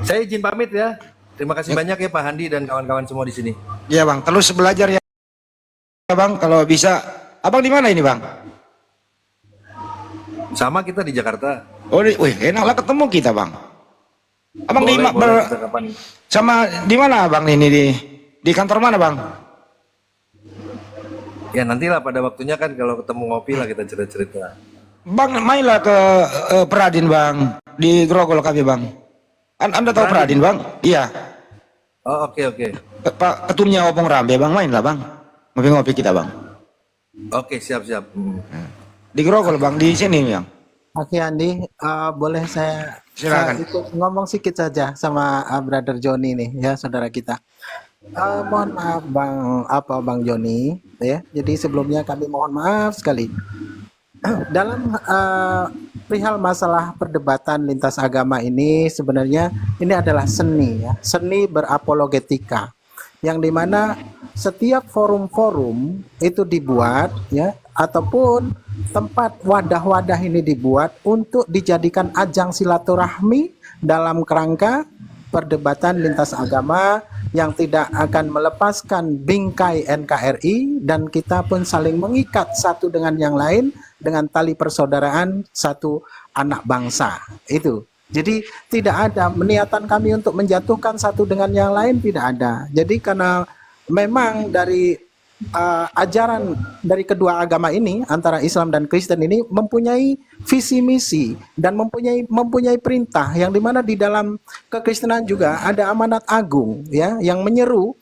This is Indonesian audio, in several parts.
Saya izin pamit ya. Terima kasih banyak ya Pak Handi dan kawan-kawan semua di sini. Iya Bang, terus belajar ya Bang, kalau bisa. Abang di mana ini Bang? Sama kita di Jakarta. Oh, wih, enaklah ketemu kita Bang. Abang Boleh kita kapan? sama di mana Bang ini di kantor mana Bang? Ya nantilah pada waktunya kan kalau ketemu ngopi lah kita cerita-cerita. Bang mainlah ke Peradin Bang, di Grogol kami Bang. Anda tahu Peradin Bang? Iya. Oh oke. Pak ketumnya Opung Rambe Bang, mainlah Bang. Ngopi-ngopi kita Bang. Oke siap. Di Grogol Bang, di sini Bang. Oke Andi, boleh saya Silakan. ikut ngomong sedikit saja sama Brother Joni nih ya saudara kita. Mohon maaf Bang Joni ya. Jadi sebelumnya kami mohon maaf sekali dalam perihal masalah perdebatan lintas agama ini. Sebenarnya ini adalah seni ya, seni berapologetika yang dimana setiap forum-forum itu dibuat ya, ataupun tempat wadah-wadah ini dibuat untuk dijadikan ajang silaturahmi dalam kerangka perdebatan lintas agama yang tidak akan melepaskan bingkai NKRI, dan kita pun saling mengikat satu dengan yang lain dengan tali persaudaraan satu anak bangsa itu. Jadi tidak ada niatan kami untuk menjatuhkan satu dengan yang lain, tidak ada. Jadi karena memang dari ajaran dari kedua agama ini antara Islam dan Kristen ini mempunyai visi misi dan mempunyai perintah yang dimana di dalam kekristenan juga ada amanat agung ya yang menyeru,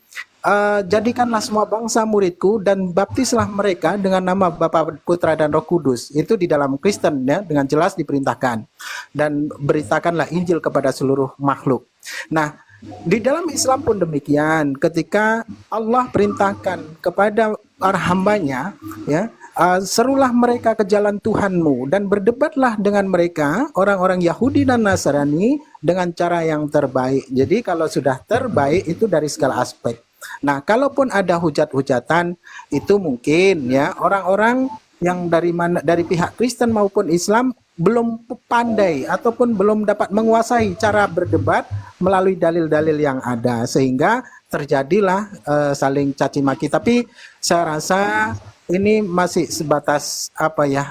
jadikanlah semua bangsa muridku dan baptislah mereka dengan nama Bapa, Putra dan Roh Kudus. Itu di dalam Kristen ya dengan jelas diperintahkan, dan beritakanlah Injil kepada seluruh makhluk. Nah, di dalam Islam pun demikian, ketika Allah perintahkan kepada para hambanya ya, serulah mereka ke jalan Tuhanmu dan berdebatlah dengan mereka orang-orang Yahudi dan Nasrani dengan cara yang terbaik. Jadi kalau sudah terbaik itu dari segala aspek. Nah, kalaupun ada hujat-hujatan itu mungkin ya orang-orang yang dari pihak Kristen maupun Islam belum pandai ataupun belum dapat menguasai cara berdebat melalui dalil-dalil yang ada, sehingga terjadilah saling caci maki. Tapi saya rasa ini masih sebatas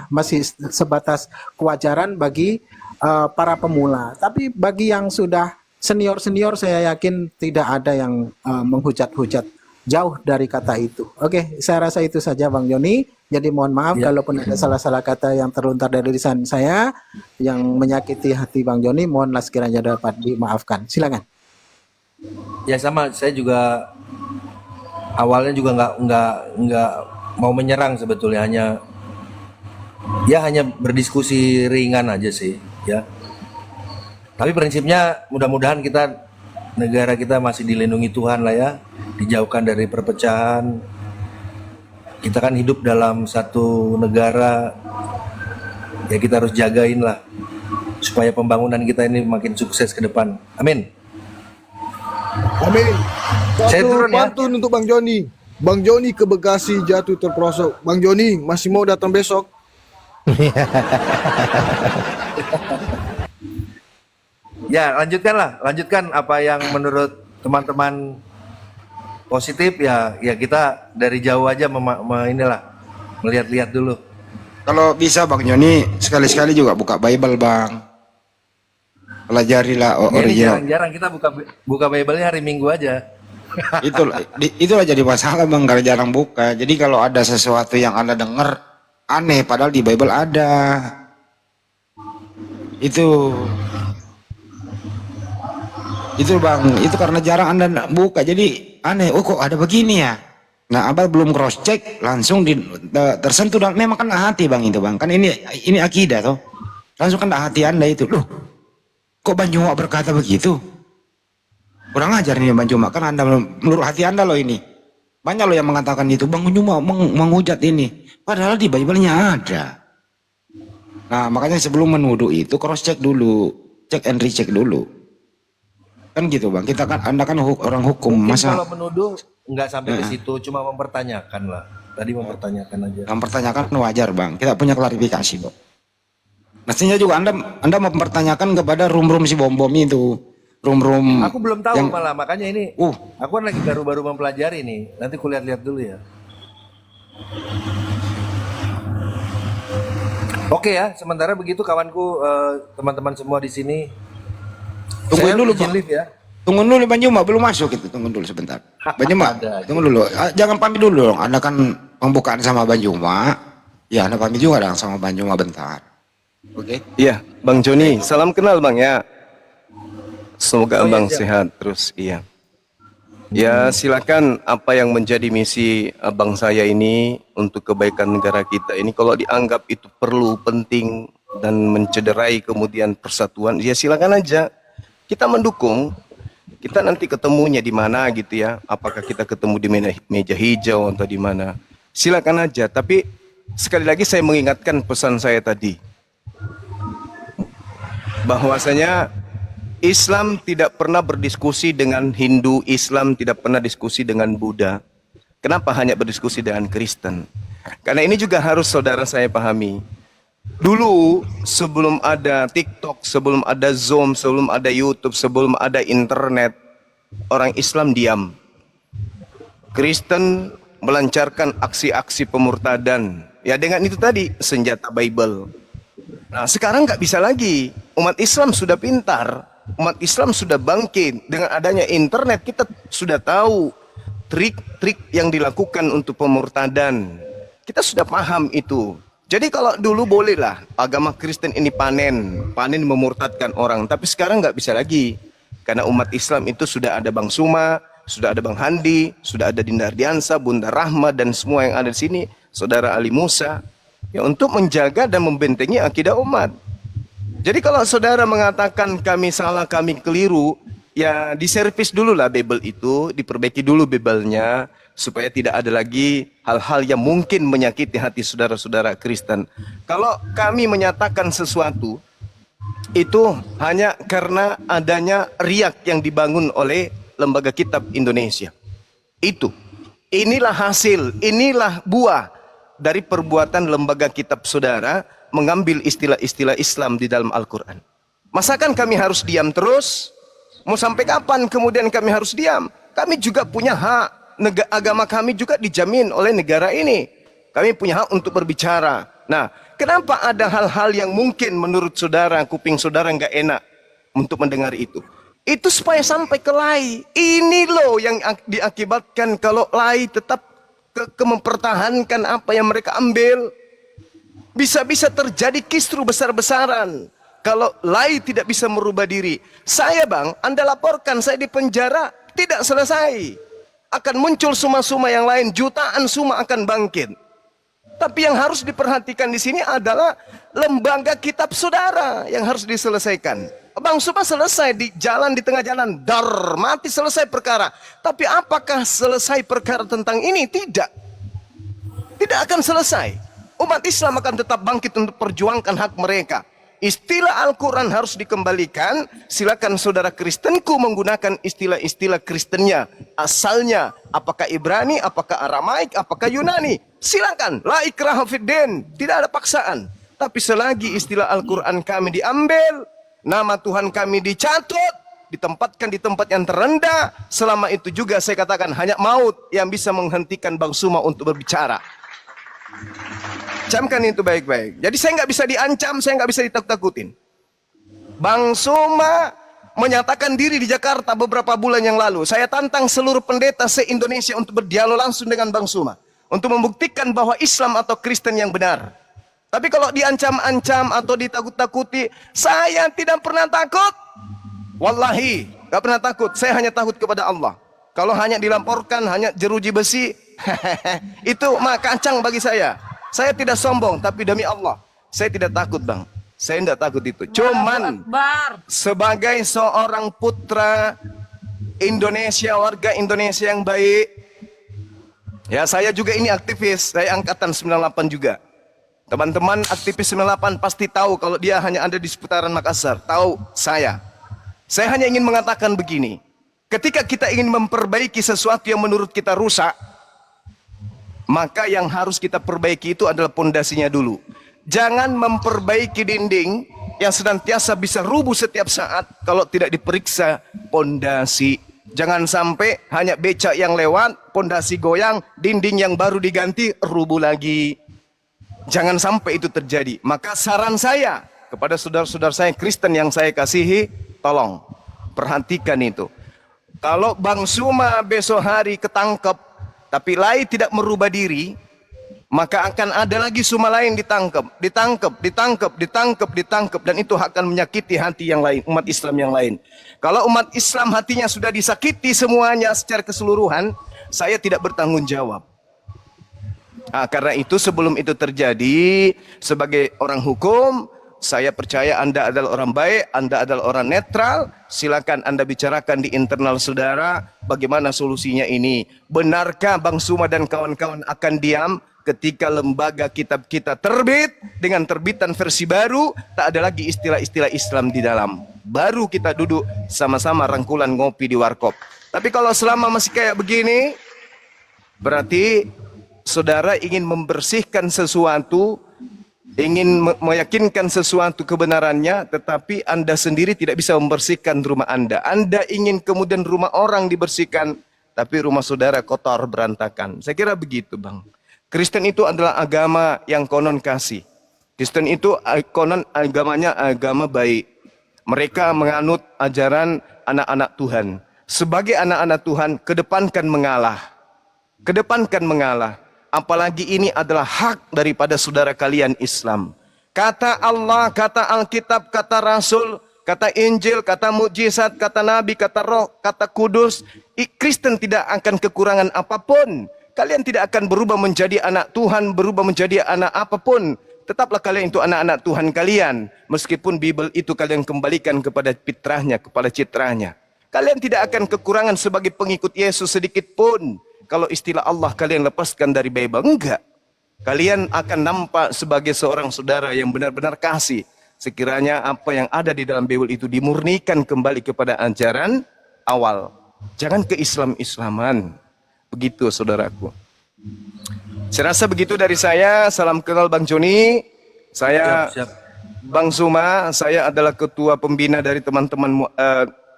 masih sebatas kewajaran bagi para pemula. Tapi bagi yang sudah senior-senior saya yakin tidak ada yang menghujat-hujat, jauh dari kata itu. Oke, saya rasa itu saja Bang Joni. Jadi mohon maaf kalaupun ada salah-salah kata yang terlontar dari lisan saya yang menyakiti hati Bang Joni, mohonlah sekiranya dapat dimaafkan. Silakan. Ya sama, saya juga awalnya juga nggak mau menyerang sebetulnya, hanya berdiskusi ringan aja sih ya. Tapi prinsipnya mudah-mudahan negara kita masih dilindungi Tuhan lah ya, dijauhkan dari perpecahan. Kita kan hidup dalam satu negara, ya kita harus jagain lah supaya pembangunan kita ini makin sukses ke depan. Amin. Amin. Saya turun ya. Pantun untuk Bang Joni. Bang Joni ke Bekasi jatuh terperosok. Bang Joni masih mau datang besok? Ya lanjutkan apa yang menurut teman-teman positif ya kita dari jauh aja melihat-lihat dulu. Kalau bisa Bang Joni sekali-sekali juga buka Bible Bang. Pelajarilah original. Jarang-jarang kita buka Bible-nya hari Minggu aja. Itulah jadi masalah Bang, kalau jarang buka. Jadi kalau ada sesuatu yang Anda dengar aneh padahal di Bible ada. Itu Bang, itu karena jarang Anda buka jadi aneh. Oh kok ada begini ya. Nah, Abang belum cross check langsung tersentuh, dan memang kan hati Bang itu Bang. Kan ini akidah toh. Langsung kan hati Anda itu. Loh, kok Bang Juma berkata begitu? Kurang ajar nih Bang Juma, kan Anda menurut hati Anda loh ini. Banyak loh yang mengatakan itu, Bang Juma menghujat ini. Padahal di Bible-nya ada. Nah, makanya sebelum menuduh itu cross check dulu, check and recheck dulu. Kan gitu Bang, Anda kan orang hukum. Mungkin masa kalau menuduh nggak sampai ke situ, cuma mempertanyakan lah. Tadi mempertanyakan aja. mempertanyakan wajar Bang, kita punya klarifikasi Bang. Mestinya juga Anda mempertanyakan kepada rum si bom itu. room Aku belum tahu yang malah, makanya ini aku kan lagi baru-baru mempelajari nih. Nanti kulihat-lihat dulu ya. Oke ya, sementara begitu kawanku, teman-teman semua di sini. tungguin Saya dulu izin Bang. live ya. Tunggu dulu Bang Juma, belum masuk itu. Tunggu dulu sebentar. Bang Juma, Ada aja. tunggu dulu. Jangan pamit dulu dong. Anda kan pembukaan sama Bang Juma. Ya, Anda pamit juga dong sama Bang Juma bentar. Oke. Iya, Bang Joni, salam kenal Bang ya. Semoga Oh, iya, Abang siap. sehat terus, iya. Ya, silakan apa yang menjadi misi abang saya ini untuk kebaikan negara kita ini kalau dianggap itu perlu, penting dan mencederai kemudian persatuan, ya silakan aja. Kita mendukung. Kita nanti ketemunya di mana gitu ya. Apakah kita ketemu di meja hijau atau di mana? Silakan aja, tapi sekali lagi saya mengingatkan pesan saya tadi. Bahwasanya Islam tidak pernah berdiskusi dengan Hindu, Islam tidak pernah diskusi dengan Buddha. Kenapa hanya berdiskusi dengan Kristen? Karena ini juga harus saudara saya pahami. Dulu sebelum ada TikTok, sebelum ada Zoom, sebelum ada YouTube, sebelum ada internet, orang Islam diam. Kristen melancarkan aksi-aksi pemurtadan. Ya dengan itu tadi, senjata Bible. Nah sekarang nggak bisa lagi. Umat Islam sudah pintar. Umat Islam sudah bangkit. Dengan adanya internet kita sudah tahu trik-trik yang dilakukan untuk pemurtadan. Kita sudah paham itu. Jadi kalau dulu bolehlah agama Kristen ini panen memurtadkan orang. Tapi sekarang nggak bisa lagi. Karena umat Islam itu sudah ada Bang Suma, sudah ada Bang Handi, sudah ada Dinda Ardiansa, Bunda Rahma dan semua yang ada di sini, Saudara Ali Musa, ya untuk menjaga dan membentengi akidah umat. Jadi kalau saudara mengatakan kami salah, kami keliru, ya diservis dulu lah Bible itu, diperbaiki dulu Bible-nya, supaya tidak ada lagi hal-hal yang mungkin menyakiti hati saudara-saudara Kristen. Kalau kami menyatakan sesuatu, itu hanya karena adanya riak yang dibangun oleh Lembaga Kitab Indonesia. Itu. Inilah hasil, inilah buah dari perbuatan lembaga kitab saudara mengambil istilah-istilah Islam di dalam Al-Quran. Masakan kami harus diam terus? Mau sampai kapan kemudian kami harus diam? Kami juga punya hak. Agama kami juga dijamin oleh negara ini. Kami punya hak untuk berbicara. Nah, kenapa ada hal-hal yang mungkin menurut saudara, kuping saudara nggak enak untuk mendengar itu? Itu supaya sampai ke lai. Ini loh yang diakibatkan kalau lai tetap mempertahankan apa yang mereka ambil. Bisa-bisa terjadi kisru besar-besaran kalau lai tidak bisa merubah diri. Saya bang, Anda laporkan saya di penjara, tidak selesai. Akan muncul suma-suma yang lain, jutaan suma akan bangkit. Tapi yang harus diperhatikan di sini adalah lembaga kitab saudara yang harus diselesaikan. Bang Suma selesai di jalan, di tengah jalan, dar, mati, selesai perkara. Tapi apakah selesai perkara tentang ini? Tidak. Tidak akan selesai. Umat Islam akan tetap bangkit untuk perjuangkan hak mereka. Istilah Al-Quran harus dikembalikan. Silakan saudara Kristenku menggunakan istilah-istilah Kristennya. Asalnya, apakah Ibrani, apakah Aramaik, apakah Yunani. Silakan, la ikraha fiddin. Tidak ada paksaan. Tapi selagi istilah Al-Quran kami diambil, nama Tuhan kami dicatut, ditempatkan di tempat yang terendah, selama itu juga saya katakan hanya maut yang bisa menghentikan Bang Suma untuk berbicara. Camkan itu baik-baik. Jadi saya nggak bisa diancam, saya nggak bisa ditakut-takutin. Bang Suma menyatakan diri di Jakarta beberapa bulan yang lalu. Saya tantang seluruh pendeta se-Indonesia untuk berdialog langsung dengan Bang Suma. Untuk membuktikan bahwa Islam atau Kristen yang benar. Tapi kalau diancam-ancam atau ditakut-takuti, saya tidak pernah takut. Wallahi, nggak pernah takut. Saya hanya takut kepada Allah. Kalau hanya dilaporkan, hanya jeruji besi, itu mah kacang bagi saya. Saya tidak sombong, tapi demi Allah, saya tidak takut bang. Saya tidak takut itu. Cuman sebagai seorang putra Indonesia, warga Indonesia yang baik, ya saya juga ini aktivis, saya angkatan 98 juga. Teman-teman aktivis 98 pasti tahu kalau dia hanya ada di seputaran Makassar. Tahu saya. Saya hanya ingin mengatakan begini. Ketika kita ingin memperbaiki sesuatu yang menurut kita rusak, maka yang harus kita perbaiki itu adalah pondasinya dulu. Jangan memperbaiki dinding, yang senantiasa bisa rubuh setiap saat kalau tidak diperiksa pondasi. Jangan sampai hanya becak yang lewat, pondasi goyang, dinding yang baru diganti, rubuh lagi. Jangan sampai itu terjadi. Maka saran saya kepada saudara-saudara saya Kristen yang saya kasihi, tolong perhatikan itu. Kalau Bang Suma besok hari ketangkep, tapi Lai tidak merubah diri, maka akan ada lagi Suma lain ditangkap, dan itu akan menyakiti hati yang lain, umat Islam yang lain. Kalau umat Islam hatinya sudah disakiti semuanya secara keseluruhan, saya tidak bertanggung jawab. Karena itu sebelum itu terjadi, sebagai orang hukum, saya percaya Anda adalah orang baik, Anda adalah orang netral. Silakan Anda bicarakan di internal saudara bagaimana solusinya ini. Benarkah Bang Suma dan kawan-kawan akan diam ketika lembaga kitab kita terbit dengan terbitan versi baru, tak ada lagi istilah-istilah Islam di dalam. Baru kita duduk sama-sama rangkulan ngopi di warkop. Tapi kalau selama masih kayak begini, berarti saudara ingin membersihkan sesuatu, ingin meyakinkan sesuatu kebenarannya, tetapi Anda sendiri tidak bisa membersihkan rumah Anda. Anda ingin kemudian rumah orang dibersihkan, tapi rumah saudara kotor berantakan. Saya kira begitu, Bang. Kristen itu adalah agama yang konon kasih. Kristen itu konon agamanya agama baik. Mereka menganut ajaran anak-anak Tuhan. Sebagai anak-anak Tuhan, kedepankan mengalah. Kedepankan mengalah. Apalagi ini adalah hak daripada saudara kalian Islam. Kata Allah, kata Alkitab, kata Rasul, kata Injil, kata mukjizat, kata Nabi, kata Roh, kata Kudus. Kristen tidak akan kekurangan apapun. Kalian tidak akan berubah menjadi anak Tuhan, berubah menjadi anak apapun. Tetaplah kalian itu anak-anak Tuhan kalian. Meskipun Bible itu kalian kembalikan kepada fitrahnya, kepada citranya. Kalian tidak akan kekurangan sebagai pengikut Yesus sedikit pun. Kalau istilah Allah kalian lepaskan dari Bible, enggak. Kalian akan nampak sebagai seorang saudara yang benar-benar kasih. Sekiranya apa yang ada di dalam Bible itu dimurnikan kembali kepada ajaran awal. Jangan ke Islam-Islaman. Begitu saudaraku. Saya rasa begitu dari saya. Salam kenal Bang Joni. Saya Siap. Bang Suma. Saya adalah ketua pembina dari teman-teman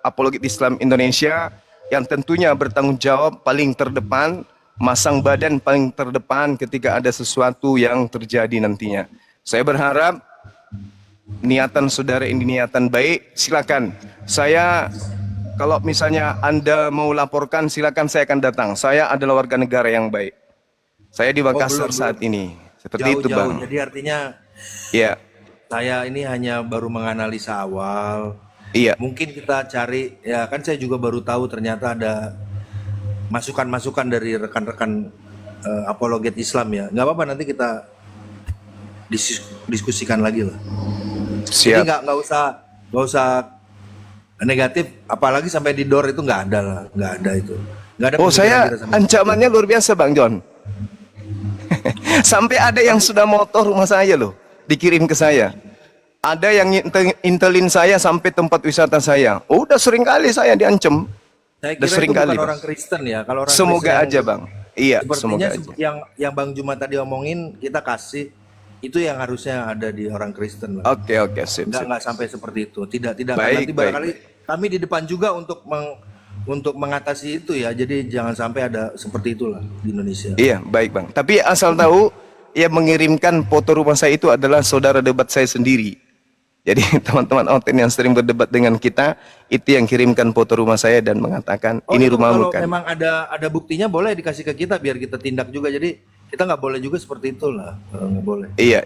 Apologet Islam Indonesia, yang tentunya bertanggung jawab paling terdepan, masang badan paling terdepan ketika ada sesuatu yang terjadi nantinya. Saya berharap niatan saudara ini niatan baik. Silakan. Saya, kalau misalnya Anda mau laporkan, silakan, saya akan datang. Saya adalah warga negara yang baik. Saya di Makassar saat ini. Seperti itu, Bang. Jadi artinya Iya. saya ini hanya baru menganalisa awal. Iya. Mungkin kita cari, ya kan saya juga baru tahu ternyata ada masukan-masukan dari rekan-rekan apologet Islam ya. Nggak apa-apa, nanti kita diskusikan lagi lah. Jadi Siap. nggak usah negatif, apalagi sampai di door itu nggak ada lah, nggak ada itu. Nggak ada Oh, pemikiran saya kita sama ancamannya luar biasa, Bang John. Sampai ada yang sudah motor rumah saya loh, dikirim ke saya. Ada yang intelin saya sampai tempat wisata saya. Udah sering kali saya diancam. Saya Udah kira sering itu kali, bukan Bang. orang Kristen ya. Kalau orang Semoga Kristen aja, Bang. Iya, semoga sepertinya aja. yang Bang Juma tadi omongin kita kasih itu yang harusnya ada di orang Kristen lah. Oke, sip. Nggak sampai seperti itu. Tidak Baik, nanti baik, barangkali kami di depan juga untuk mengatasi itu ya. Jadi jangan sampai ada seperti itulah di Indonesia. Iya, baik, Bang. Tapi asal tahu, yang mengirimkan foto rumah saya itu adalah saudara debat saya sendiri. Jadi teman-teman Oten yang sering berdebat dengan kita, itu yang kirimkan foto rumah saya dan mengatakan, ini itu rumahmu kalau kan. memang ada buktinya boleh dikasih ke kita biar kita tindak juga. Jadi kita nggak boleh juga seperti itulah. Nggak boleh. Iya.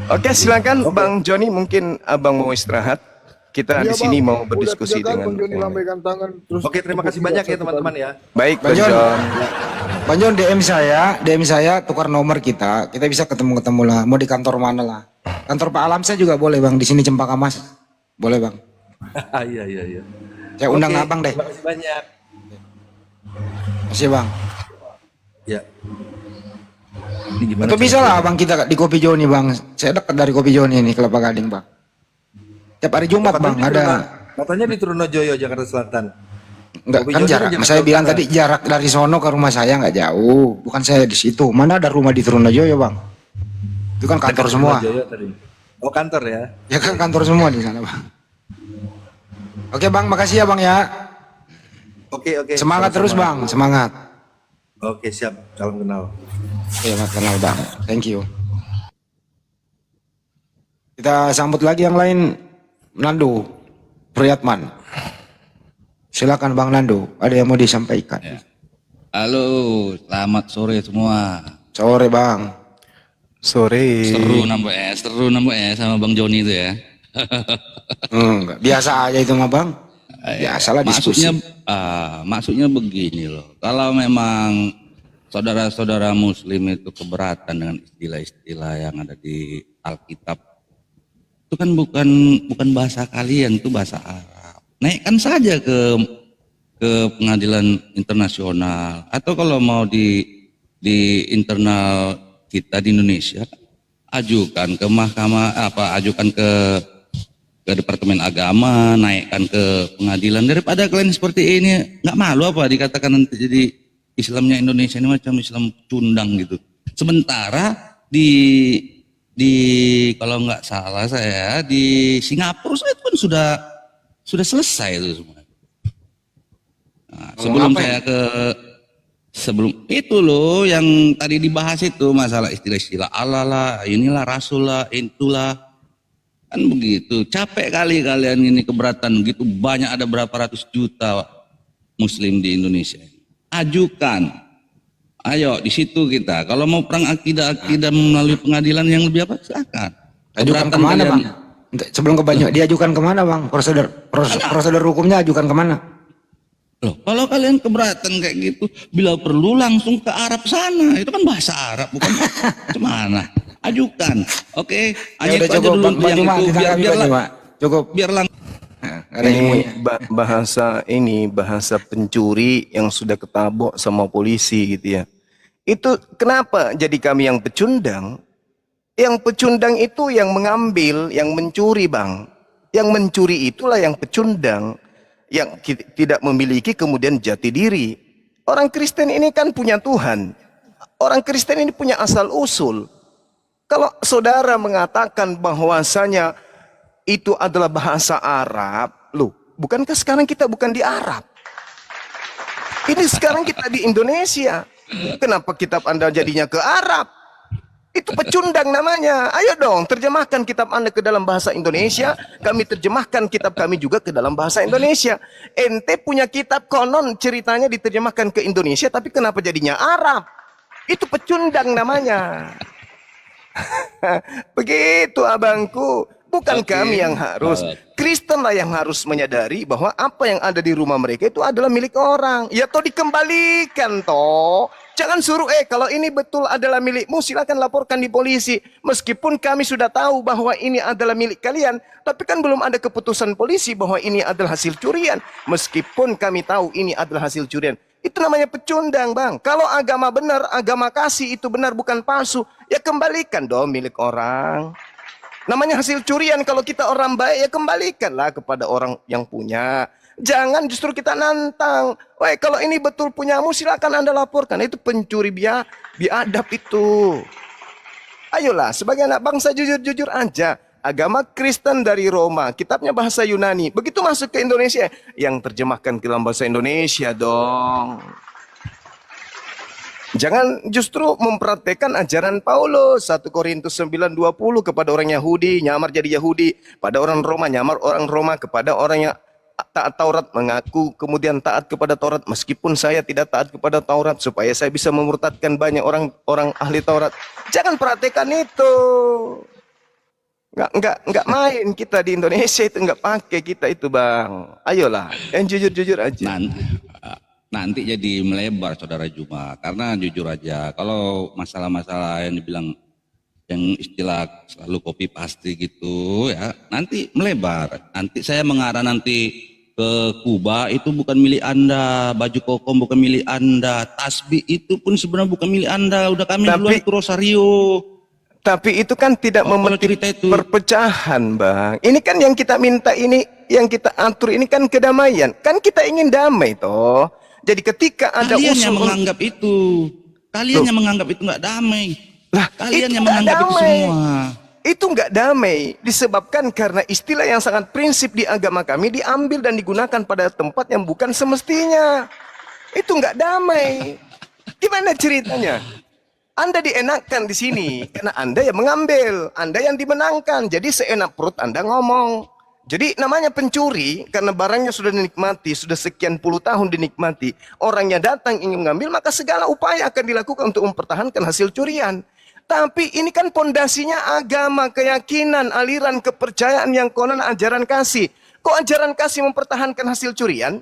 Oke, silakan Bang Joni, mungkin Abang mau istirahat. Kita di sini mau berdiskusi dengan. Bang Joni lambaikan tangan terus. Oke, terima kasih banyak ya teman-teman ya. Baik, Bang Bang John. John. Bang John, DM saya tukar nomor kita bisa ketemu lah. Mau di kantor mana lah? Kantor Pak Alam saya juga boleh Bang, di sini Cempaka Mas. Boleh Bang. Iya. Saya undang Oke, Abang deh. Terima kasih banyak. Makasih Bang. Ya. Ini gimana? Atau bisa lah Abang kita di Kopi Joni Bang. Saya dekat dari Kopi Joni ini, Kelapa Gading Bang. Tiap hari Jumat Bang ada. Katanya di Trunojoyo, Jakarta Selatan. Enggak Kopi kan Joni jarak. kan Jakarta Saya bilang Utara. tadi jarak dari sono ke rumah saya nggak jauh. Bukan saya di situ. Mana ada rumah di Trunojoyo Bang? Itu kan kantor Dekat semua. Trunojoyo tadi. Oh, kantor ya. Ya kan kantor semua di sana bang. Oke bang, makasih ya bang ya. Oke. Semangat terus Sama-sama. bang, semangat. Oke, siap. Salam kenal. Oke, kenal bang. Thank you. Kita sambut lagi yang lain, Nando Priyatman. Silakan Bang Nando, ada yang mau disampaikan? Ya. Halo, selamat sore semua. Sore Bang. Sore. Seru nambah sama Bang Joni itu ya. Enggak, biasa aja itu mah Bang. Biasalah diskusi. Maksudnya begini loh. Kalau memang saudara-saudara Muslim itu keberatan dengan istilah-istilah yang ada di Alkitab, itu kan bukan bahasa kalian, itu bahasa Arab. Naikkan saja ke pengadilan internasional, atau kalau mau di internal kita di Indonesia, ajukan ke mahkamah ajukan ke Departemen Agama, naikkan ke pengadilan. Daripada kalian seperti ini, nggak malu apa dikatakan nanti jadi Islamnya Indonesia ini macam Islam cundang gitu. Sementara di kalau nggak salah saya di Singapura itu pun sudah selesai itu semua. Nah, sebelum itu loh yang tadi dibahas itu masalah istilah-istilah Allah lah, inilah Rasul lah, itulah, kan begitu. Capek kali kalian ini keberatan gitu, banyak, ada berapa ratus juta Muslim di Indonesia. Ajukan. Ayo di situ kita. Kalau mau perang akidah melalui pengadilan yang lebih apa? Silakan. Ajukan kemana Bang? Sebelum ke Banyak, diajukan kemana Bang? Prosedur hukumnya ajukan kemana? Loh, kalau kalian keberatan kayak gitu, bila perlu langsung ke Arab sana. Itu kan bahasa Arab, bukan gimana? Ajukan. Oke, hanya Ya udah itu aja cukup dulu Bang yang Cuma, itu cukup. biar langsung. Ada yang Ini bahasa pencuri yang sudah ketabok sama polisi gitu ya. Itu kenapa jadi kami yang pecundang? Yang pecundang itu yang mengambil, yang mencuri Bang. Yang mencuri itulah yang pecundang. Yang tidak memiliki kemudian jati diri. Orang Kristen ini kan punya Tuhan. Orang Kristen ini punya asal usul. Kalau saudara mengatakan bahwasanya itu adalah bahasa Arab, loh, bukankah sekarang kita bukan di Arab? Ini sekarang kita di Indonesia. Kenapa kitab Anda jadinya ke Arab? Itu pecundang namanya. Ayo dong, terjemahkan kitab Anda ke dalam bahasa Indonesia. Kami terjemahkan kitab kami juga ke dalam bahasa Indonesia. Ente punya kitab konon ceritanya diterjemahkan ke Indonesia, tapi kenapa jadinya Arab? Itu pecundang namanya. Begitu abangku. Bukan kami yang harus. Kristen lah yang harus menyadari bahwa apa yang ada di rumah mereka itu adalah milik orang. Ya toh dikembalikan toh. Jangan suruh kalau ini betul adalah milikmu, silakan laporkan di polisi. Meskipun kami sudah tahu bahwa ini adalah milik kalian, tapi kan belum ada keputusan polisi bahwa ini adalah hasil curian. Meskipun kami tahu ini adalah hasil curian. Itu namanya pecundang Bang. Kalau agama benar, agama kasih itu benar bukan palsu, ya kembalikan dong milik orang. Namanya hasil curian, kalau kita orang baik ya kembalikanlah kepada orang yang punya. Jangan justru kita nantang. Woi, kalau ini betul punyamu silakan Anda laporkan. Itu pencuri biadab itu. Ayolah, sebagai anak bangsa jujur-jujur aja. Agama Kristen dari Roma, kitabnya bahasa Yunani. Begitu masuk ke Indonesia, yang terjemahkan ke dalam bahasa Indonesia dong. Jangan justru mempraktekkan ajaran Paulus 1 Korintus 9:20 kepada orang Yahudi nyamar jadi Yahudi, pada orang Roma nyamar orang Roma, kepada orang yang taat Taurat mengaku kemudian taat kepada Taurat meskipun saya tidak taat kepada Taurat supaya saya bisa memurtadkan banyak orang ahli Taurat. Jangan praktekkan itu. Enggak main kita di Indonesia itu, enggak pakai kita itu Bang. Ayolah, yang jujur-jujur aja. Nanti jadi melebar Saudara Juma, karena jujur aja kalau masalah-masalah yang dibilang yang istilah selalu copy paste gitu ya, nanti melebar. Nanti saya mengarah nanti ke Kuba, itu bukan milik Anda, baju kokom bukan milik Anda, tasbih itu pun sebenarnya bukan milik Anda, udah kami duluan ke Rosario. Tapi itu kan tidak memetik perpecahan Bang. Ini kan yang kita minta, ini yang kita atur, ini kan kedamaian. Kan kita ingin damai toh. Jadi ketika ada kalian usul yang menganggap itu, kalian yang menganggap itu nggak damai. Lah, kalian itu yang nggak menganggap damai. itu semua. Itu nggak damai, disebabkan karena istilah yang sangat prinsip di agama kami diambil dan digunakan pada tempat yang bukan semestinya. Itu nggak damai. Gimana ceritanya? Anda dienakkan di sini karena Anda yang mengambil, Anda yang dimenangkan. Jadi seenak perut Anda ngomong. Jadi namanya pencuri karena barangnya sudah dinikmati, sudah sekian puluh tahun dinikmati. Orangnya datang ingin mengambil, maka segala upaya akan dilakukan untuk mempertahankan hasil curian. Tapi ini kan pondasinya agama, keyakinan, aliran kepercayaan yang konon ajaran kasih. Kok ajaran kasih mempertahankan hasil curian?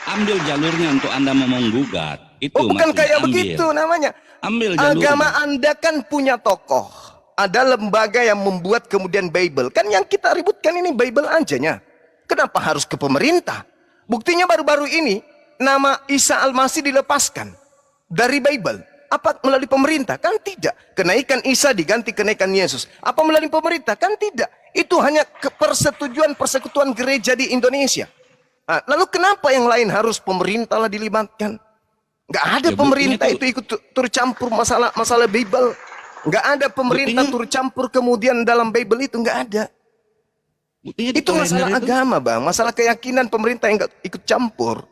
Ambil jalurnya untuk Anda mau menggugat. Itu Oh, bukan maksudnya, kayak ambil. begitu namanya. Ambil jalurnya. Agama Anda kan punya tokoh. Ada lembaga yang membuat kemudian Bible. Kan yang kita ributkan ini Bible ajanya. Kenapa harus ke pemerintah? Buktinya baru-baru ini nama Isa Al-Masih dilepaskan dari Bible. Apa melalui pemerintah? Kan tidak. Kenaikan Isa diganti kenaikan Yesus. Apa melalui pemerintah? Kan tidak. Itu hanya persetujuan persekutuan gereja di Indonesia. Nah, lalu kenapa yang lain harus pemerintah lah dilibatkan? Nggak ada Ya, pemerintah buktinya itu ikut turut campur masalah Bible. Nggak ada pemerintah Buktinya- turut campur kemudian dalam Bible itu nggak ada. Buktinya di Itu masalah kalender itu, agama, Bang. Masalah keyakinan pemerintah yang nggak ikut campur.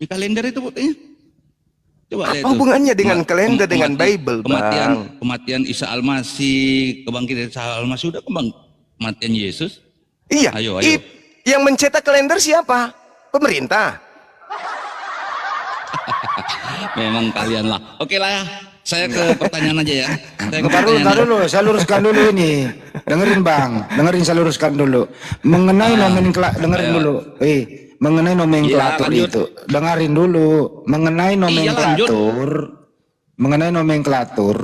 di kalender itu buktinya. Coba Apa lihat tuh. hubungannya dengan kalender, dengan Bible, kematian, Bang? kematian Isa Al-Masih, kebangkitan Isa Al-Masih, udah kematian Yesus. Iya. Ayo. Yang mencetak kalender siapa? Pemerintah. Memang kalian lah. Oke lah ya. Saya ke pertanyaan aja ya. Saya ke Ntar pertanyaan. dulu, saya luruskan dulu ini. Dengerin Bang, dengerin saya luruskan dulu. Mengenai nomenklatur, dengerin dulu. Mengenai nomenklatur Iya, lanjut. itu. Dengerin dulu. Mengenai lanjut. nomenklatur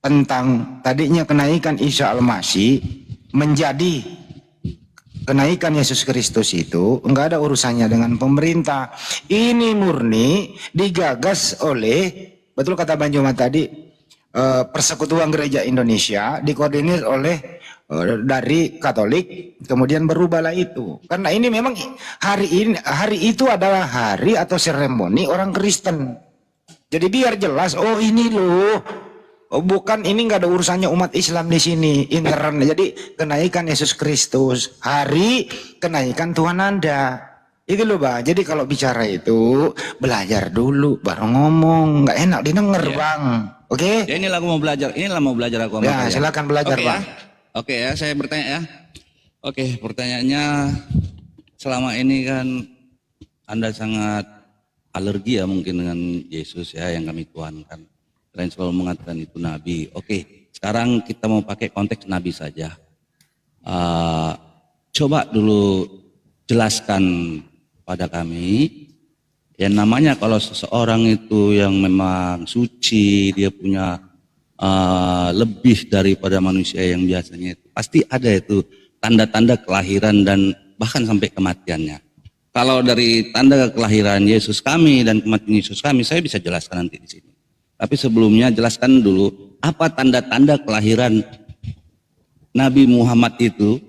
tentang tadinya kenaikan Isa Al-Masih menjadi kenaikan Yesus Kristus itu enggak ada urusannya dengan pemerintah. Ini murni digagas oleh, betul kata Bang Joma tadi, Persekutuan Gereja Indonesia dikoordinir oleh dari Katolik, kemudian berubahlah itu. Karena ini memang hari itu adalah hari atau seremoni orang Kristen. Jadi biar jelas, oh ini loh, oh, bukan, ini nggak ada urusannya umat Islam di sini, intern. Jadi kenaikan Yesus Kristus, hari kenaikan Tuhan Anda. Itu loh Bang. Jadi kalau bicara itu belajar dulu baru ngomong, nggak enak didengar Bang. Oke? Ya inilah aku mau belajar. Inilah mau belajar aku sama Ya kalian. silakan belajar Oke, Bang. ya. Oke ya, saya bertanya ya. Oke, pertanyaannya, selama ini kan Anda sangat alergi ya mungkin dengan Yesus ya yang kami tuhankan. Kalian selalu mengatakan itu Nabi. Oke, sekarang kita mau pakai konteks Nabi saja. Coba dulu jelaskan pada kami, yang namanya kalau seseorang itu yang memang suci, dia punya lebih daripada manusia yang biasanya itu, pasti ada itu tanda-tanda kelahiran dan bahkan sampai kematiannya. Kalau dari tanda kelahiran Yesus kami dan kematian Yesus kami, saya bisa jelaskan nanti di sini. Tapi sebelumnya jelaskan dulu apa tanda-tanda kelahiran Nabi Muhammad itu.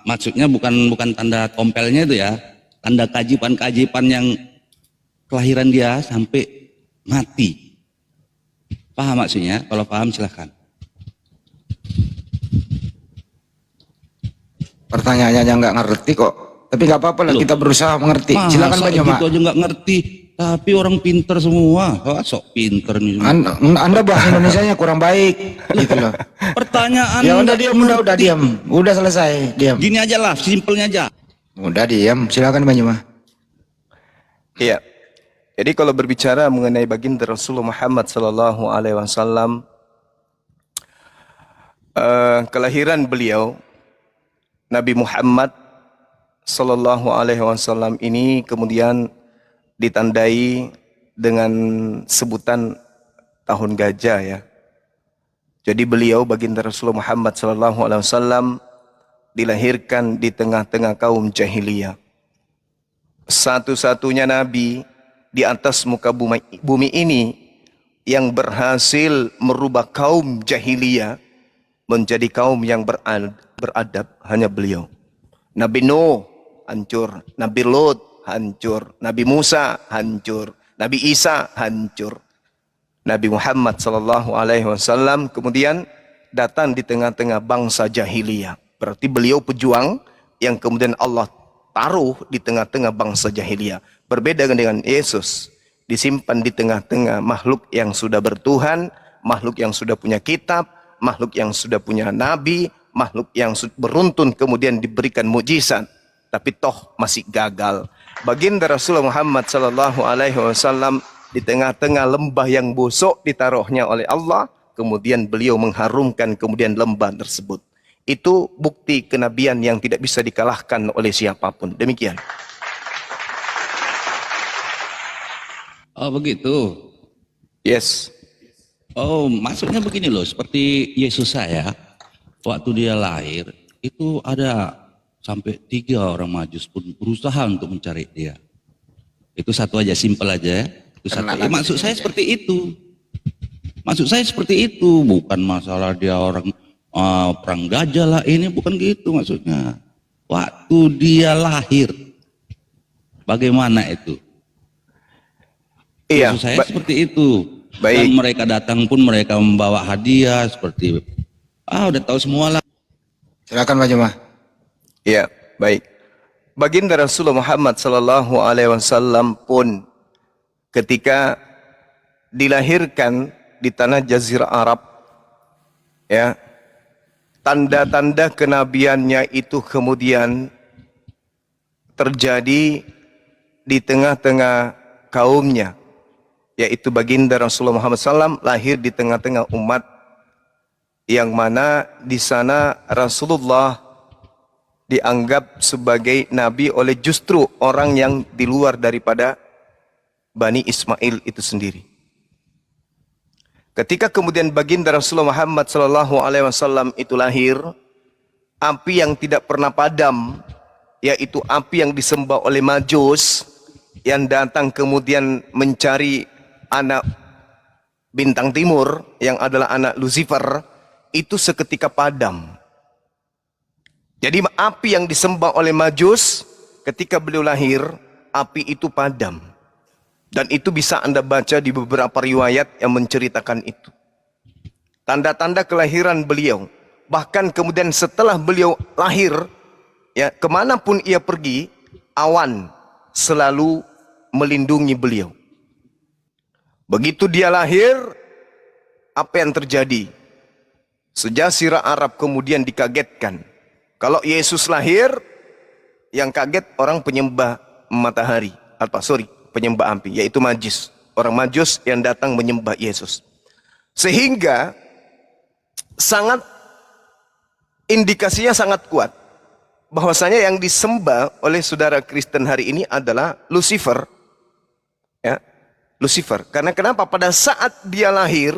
Maksudnya bukan tanda tompelnya itu ya, tanda keajaiban-keajaiban yang kelahiran dia sampai mati. Paham maksudnya? Kalau paham silahkan. Pertanyaannya nggak ngerti kok. Tapi nggak apa-apa lah, Loh, kita berusaha mengerti. Silakan masa Bang Joma. gitu aja nggak ngerti, tapi orang pinter semua. Wah, sok pinter nih semua. Anda bahasa Indonesianya kurang baik gitu loh. Pertanyaan Ya udah nggak diam, udah ngerti. diam. Udah selesai, diam. Gini aja lah, simpelnya aja. Udah diam. Silakan Bang Joma. Iya. Jadi kalau berbicara mengenai baginda Rasulullah Muhammad sallallahu alaihi wasallam, kelahiran beliau Nabi Muhammad sallallahu alaihi wasallam ini kemudian ditandai dengan sebutan tahun gajah ya. Jadi beliau baginda Rasulullah Muhammad sallallahu alaihi wasallam dilahirkan di tengah-tengah kaum jahiliyah. Satu-satunya nabi di atas muka bumi ini yang berhasil merubah kaum jahiliyah menjadi kaum yang beradab hanya beliau. Nabi Nuh hancur, Nabi Lut hancur, Nabi Musa hancur, Nabi Isa hancur. Nabi Muhammad sallallahu alaihi wasallam kemudian datang di tengah-tengah bangsa jahiliyah. Berarti beliau pejuang yang kemudian Allah taruh di tengah-tengah bangsa jahiliyah. Berbeda dengan Yesus, disimpan di tengah-tengah makhluk yang sudah bertuhan, makhluk yang sudah punya kitab, makhluk yang sudah punya nabi, makhluk yang beruntun kemudian diberikan mujizat, tapi toh masih gagal. Baginda Rasulullah Muhammad sallallahu alaihi wasallam di tengah-tengah lembah yang busuk ditaruhnya oleh Allah, kemudian beliau mengharumkan kemudian lembah tersebut. Itu bukti kenabian yang tidak bisa dikalahkan oleh siapapun. Demikian. Oh begitu. Yes. Oh maksudnya begini loh, seperti Yesus saya, waktu dia lahir, itu ada sampai 3 orang Majus pun berusaha untuk mencari dia. Itu satu aja, simpel aja ya. Itu satu. Maksud saya seperti itu. Maksud saya seperti itu, bukan masalah dia orang perang gajah lah, ini bukan gitu maksudnya. Waktu dia lahir, bagaimana itu? Iya, Maksud saya seperti itu. baik. Dan mereka datang pun mereka membawa hadiah seperti udah tahu semua lah. Silakan Pak Jemaah. Iya, baik. Baginda Rasulullah Muhammad sallallahu alaihi wasallam pun ketika dilahirkan di tanah Jazirah Arab, ya, tanda-tanda kenabiannya itu kemudian terjadi di tengah-tengah kaumnya, yaitu baginda Rasulullah Muhammad SAW lahir di tengah-tengah umat yang mana di sana Rasulullah dianggap sebagai nabi oleh justru orang yang di luar daripada Bani Ismail itu sendiri. Ketika kemudian baginda Rasulullah Muhammad SAW itu lahir, api yang tidak pernah padam, yaitu api yang disembah oleh Majus, yang datang kemudian mencari anak bintang timur yang adalah anak Lucifer, itu seketika padam. Jadi api yang disembah oleh Majus ketika beliau lahir, api itu padam. Dan itu bisa Anda baca di beberapa riwayat yang menceritakan itu. Tanda-tanda kelahiran beliau. Bahkan kemudian setelah beliau lahir, ya, kemanapun ia pergi, awan selalu melindungi beliau. Begitu dia lahir, apa yang terjadi? Sejazirah Arab kemudian dikagetkan. Kalau Yesus lahir, yang kaget orang penyembah matahari, penyembah api, yaitu Majus. Orang Majus yang datang menyembah Yesus. Sehingga indikasinya sangat kuat bahwasanya yang disembah oleh saudara Kristen hari ini adalah Lucifer. Ya, Lucifer. Karena kenapa? Pada saat dia lahir,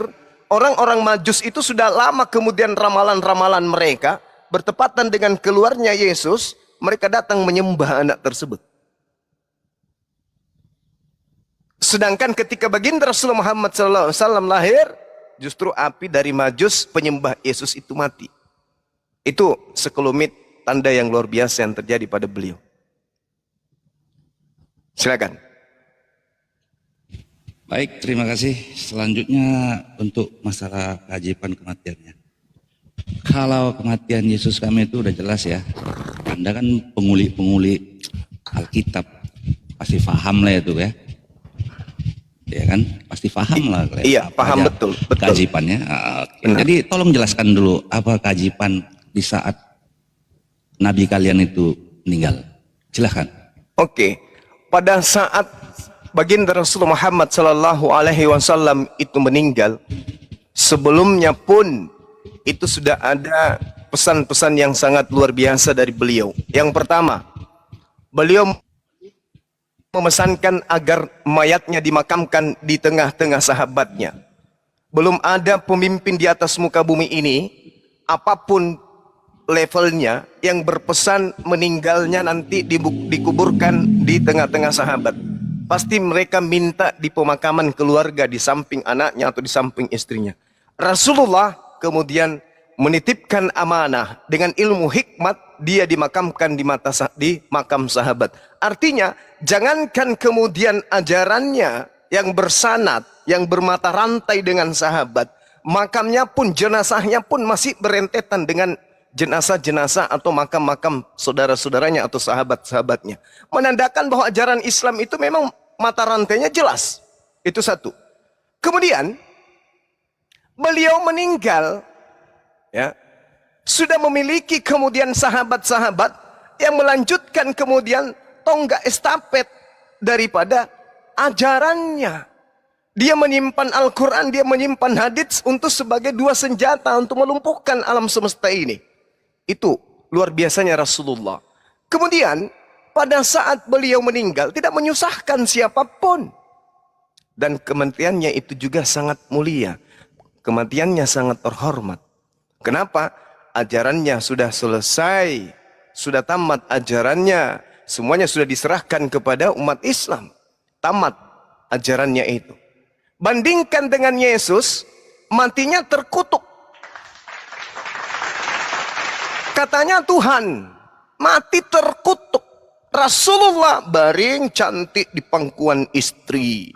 orang-orang Majus itu sudah lama kemudian ramalan-ramalan mereka bertepatan dengan keluarnya Yesus, mereka datang menyembah anak tersebut. Sedangkan ketika baginda Rasulullah Muhammad SAW lahir, justru api dari Majus penyembah Yesus itu mati. Itu sekelumit tanda yang luar biasa yang terjadi pada beliau. Silakan. Baik, terima kasih. Selanjutnya untuk masalah keajaiban kematiannya. Kalau kematian Yesus kami itu udah jelas ya. Anda kan penguli Alkitab, pasti paham lah itu ya. Ya kan, pasti paham lah. Iya, paham betul. Keajaibannya. Okay. Jadi tolong jelaskan dulu apa keajaiban di saat Nabi kalian itu meninggal. Silahkan. Oke, pada saat baginda Rasulullah Muhammad SAW itu meninggal, sebelumnya pun itu sudah ada pesan-pesan yang sangat luar biasa dari beliau. Yang pertama, beliau memesankan agar mayatnya dimakamkan di tengah-tengah sahabatnya. Belum ada pemimpin di atas muka bumi ini, apapun levelnya, yang berpesan meninggalnya nanti dikuburkan di tengah-tengah sahabat. Pasti mereka minta di pemakaman keluarga, di samping anaknya atau di samping istrinya. Rasulullah kemudian menitipkan amanah dengan ilmu hikmat, dia dimakamkan di makam sahabat. Artinya, jangankan kemudian ajarannya yang bersanad, yang bermata rantai dengan sahabat, Makamnya pun, jenazahnya pun masih berentetan dengan jenazah-jenazah atau makam-makam saudara-saudaranya atau sahabat-sahabatnya. Menandakan bahwa ajaran Islam itu memang mata rantainya jelas. Itu satu. Kemudian beliau meninggal, ya, sudah memiliki kemudian sahabat-sahabat yang melanjutkan kemudian tonggak estafet daripada ajarannya. Dia menyimpan Al-Quran, dia menyimpan hadits untuk sebagai dua senjata untuk melumpuhkan alam semesta ini. Itu luar biasanya Rasulullah. Kemudian pada saat beliau meninggal tidak menyusahkan siapapun. Dan kematiannya itu juga sangat mulia. Kematiannya sangat terhormat. Kenapa? Ajarannya sudah selesai. Sudah tamat ajarannya. Semuanya sudah diserahkan kepada umat Islam. Tamat ajarannya itu. Bandingkan dengan Yesus, matinya terkutuk. Katanya Tuhan, mati terkutuk. Rasulullah baring cantik di pangkuan istri.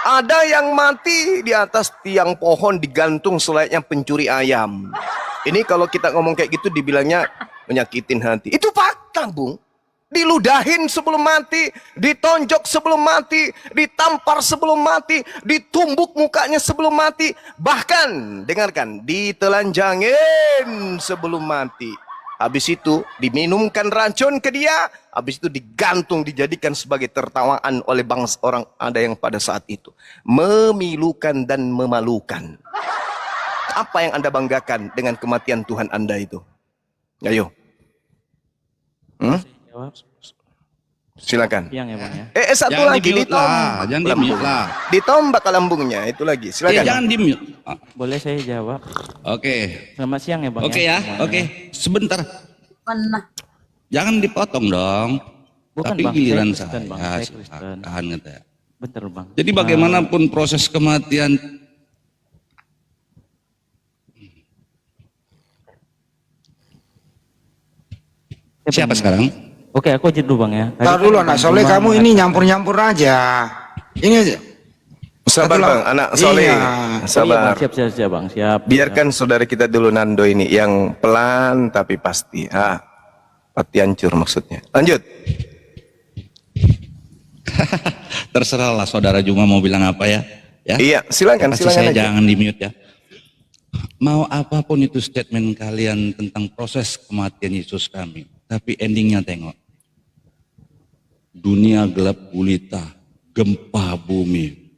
Ada yang mati di atas tiang pohon digantung selayaknya pencuri ayam. Ini kalau kita ngomong kayak gitu dibilangnya menyakitin hati. Itu fakta, Bung. Diludahin sebelum mati, ditonjok sebelum mati, ditampar sebelum mati, ditumbuk mukanya sebelum mati. Bahkan, dengarkan, ditelanjangin sebelum mati. Habis itu diminumkan racun ke dia, habis itu digantung, dijadikan sebagai tertawaan oleh bangsa orang ada yang pada saat itu. Memilukan dan memalukan. Apa yang Anda banggakan dengan kematian Tuhan Anda itu? Ayo. Jawab. Silakan. Yang ya Bang ya. Satu Jangan lagi di-mute lah, jangan lambung. di-mute lah. Ditombak lambungnya, itu lagi. Silakan. Jangan di-mute. Boleh saya jawab? Oke. Selamat siang ya Bang Oke ya, semuanya. oke. Sebentar. Mana? Jangan dipotong dong. Bukan, Tapi Bang, giliran saya Kristen, Bang. saya. Saya Kristen. Tahan kata ya. Bentar Bang. Jadi bagaimanapun proses kematian siapa sekarang? Oke, aku aja dulu Bang ya. Tadi Tahu kan dulu Bang anak soleh, Umar kamu ini nyampur-nyampur aja. Ini aja. Sabar Satu Bang, lah. anak soleh. Iya. Oh, iya, Bang. Sabar. Siap Bang, siap. Biarkan saudara kita dulu Nando ini yang pelan tapi pasti. Pasti hancur maksudnya. Lanjut. Terserahlah saudara Juma mau bilang apa ya. Ya. Iya, silakan, Pasti silakan saya aja. jangan di mute ya. Mau apapun itu statement kalian tentang proses kematian Yesus kami, tapi endingnya tengok. Dunia gelap gulita, gempa bumi.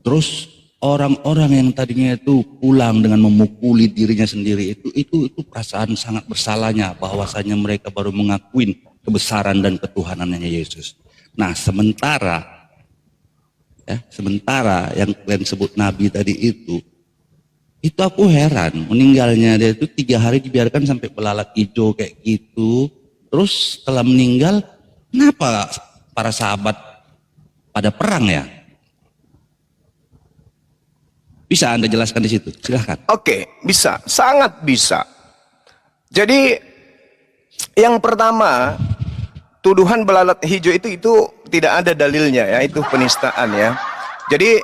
Terus orang-orang yang tadinya itu pulang dengan memukuli dirinya sendiri itu perasaan sangat bersalahnya bahwasanya mereka baru mengakuin kebesaran dan ketuhanannya Yesus. Nah, sementara yang kalian sebut nabi tadi itu aku heran, meninggalnya dia itu 3 hari dibiarkan sampai belalak hijau kayak gitu. Terus setelah meninggal, kenapa para sahabat pada perang ya? Bisa Anda jelaskan di situ? Silahkan. Oke, bisa, sangat bisa. Jadi yang pertama, tuduhan belalat hijau itu tidak ada dalilnya ya, itu penistaan ya. Jadi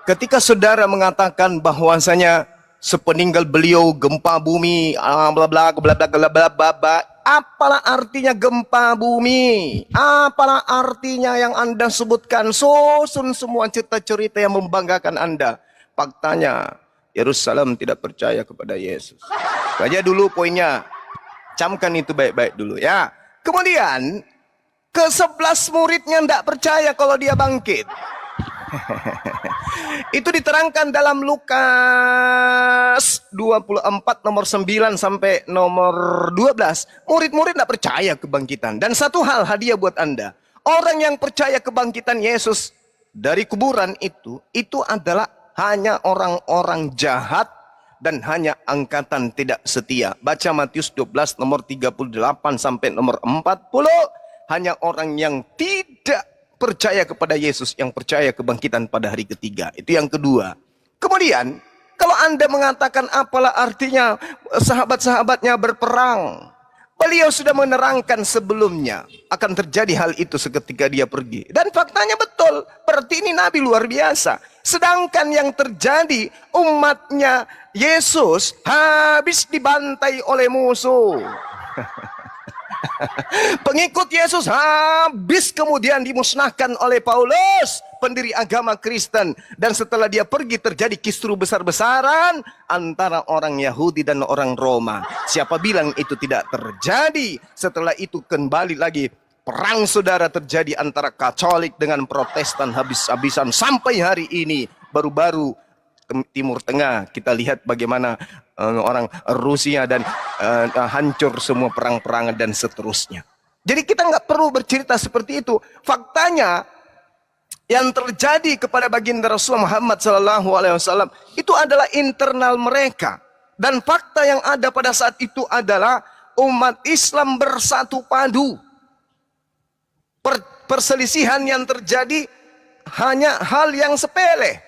ketika saudara mengatakan bahwasanya sepeninggal beliau gempa bumi, bla bla bla bla bla bla bla, apalah artinya gempa bumi? Apalah artinya yang Anda sebutkan? Susun semua cerita-cerita yang membanggakan Anda. Faktanya Yerusalem tidak percaya kepada Yesus. Saja dulu poinnya. Camkan itu baik-baik dulu ya. Kemudian ke-11 muridnya tidak percaya kalau dia bangkit. Itu diterangkan dalam Lukas 24 nomor 9 sampai nomor 12. Murid-murid tidak percaya kebangkitan. Dan satu hal hadiah buat Anda. Orang yang percaya kebangkitan Yesus dari kuburan itu adalah hanya orang-orang jahat dan hanya angkatan tidak setia. Baca Matius 12 nomor 38 sampai nomor 40. Hanya orang yang tidak percaya kepada Yesus yang percaya kebangkitan pada hari ketiga. Itu yang kedua. Kemudian, kalau Anda mengatakan apalah artinya sahabat-sahabatnya berperang. Beliau sudah menerangkan sebelumnya akan terjadi hal itu seketika dia pergi. Dan faktanya betul. Berarti ini Nabi luar biasa. Sedangkan yang terjadi, umatnya Yesus habis dibantai oleh musuh. Pengikut Yesus habis kemudian dimusnahkan oleh Paulus, pendiri agama Kristen. Dan setelah dia pergi terjadi kisruh besar-besaran antara orang Yahudi dan orang Roma. Siapa bilang itu tidak terjadi? Setelah itu kembali lagi perang saudara terjadi antara Katolik dengan Protestan habis-habisan sampai hari ini. Baru-baru Timur Tengah kita lihat bagaimana orang Rusia dan hancur semua perang-perangan dan seterusnya. Jadi kita nggak perlu bercerita seperti itu. Faktanya yang terjadi kepada baginda Rasulullah Muhammad SAW itu adalah internal mereka. Dan fakta yang ada pada saat itu adalah umat Islam bersatu padu. Perselisihan yang terjadi hanya hal yang sepele.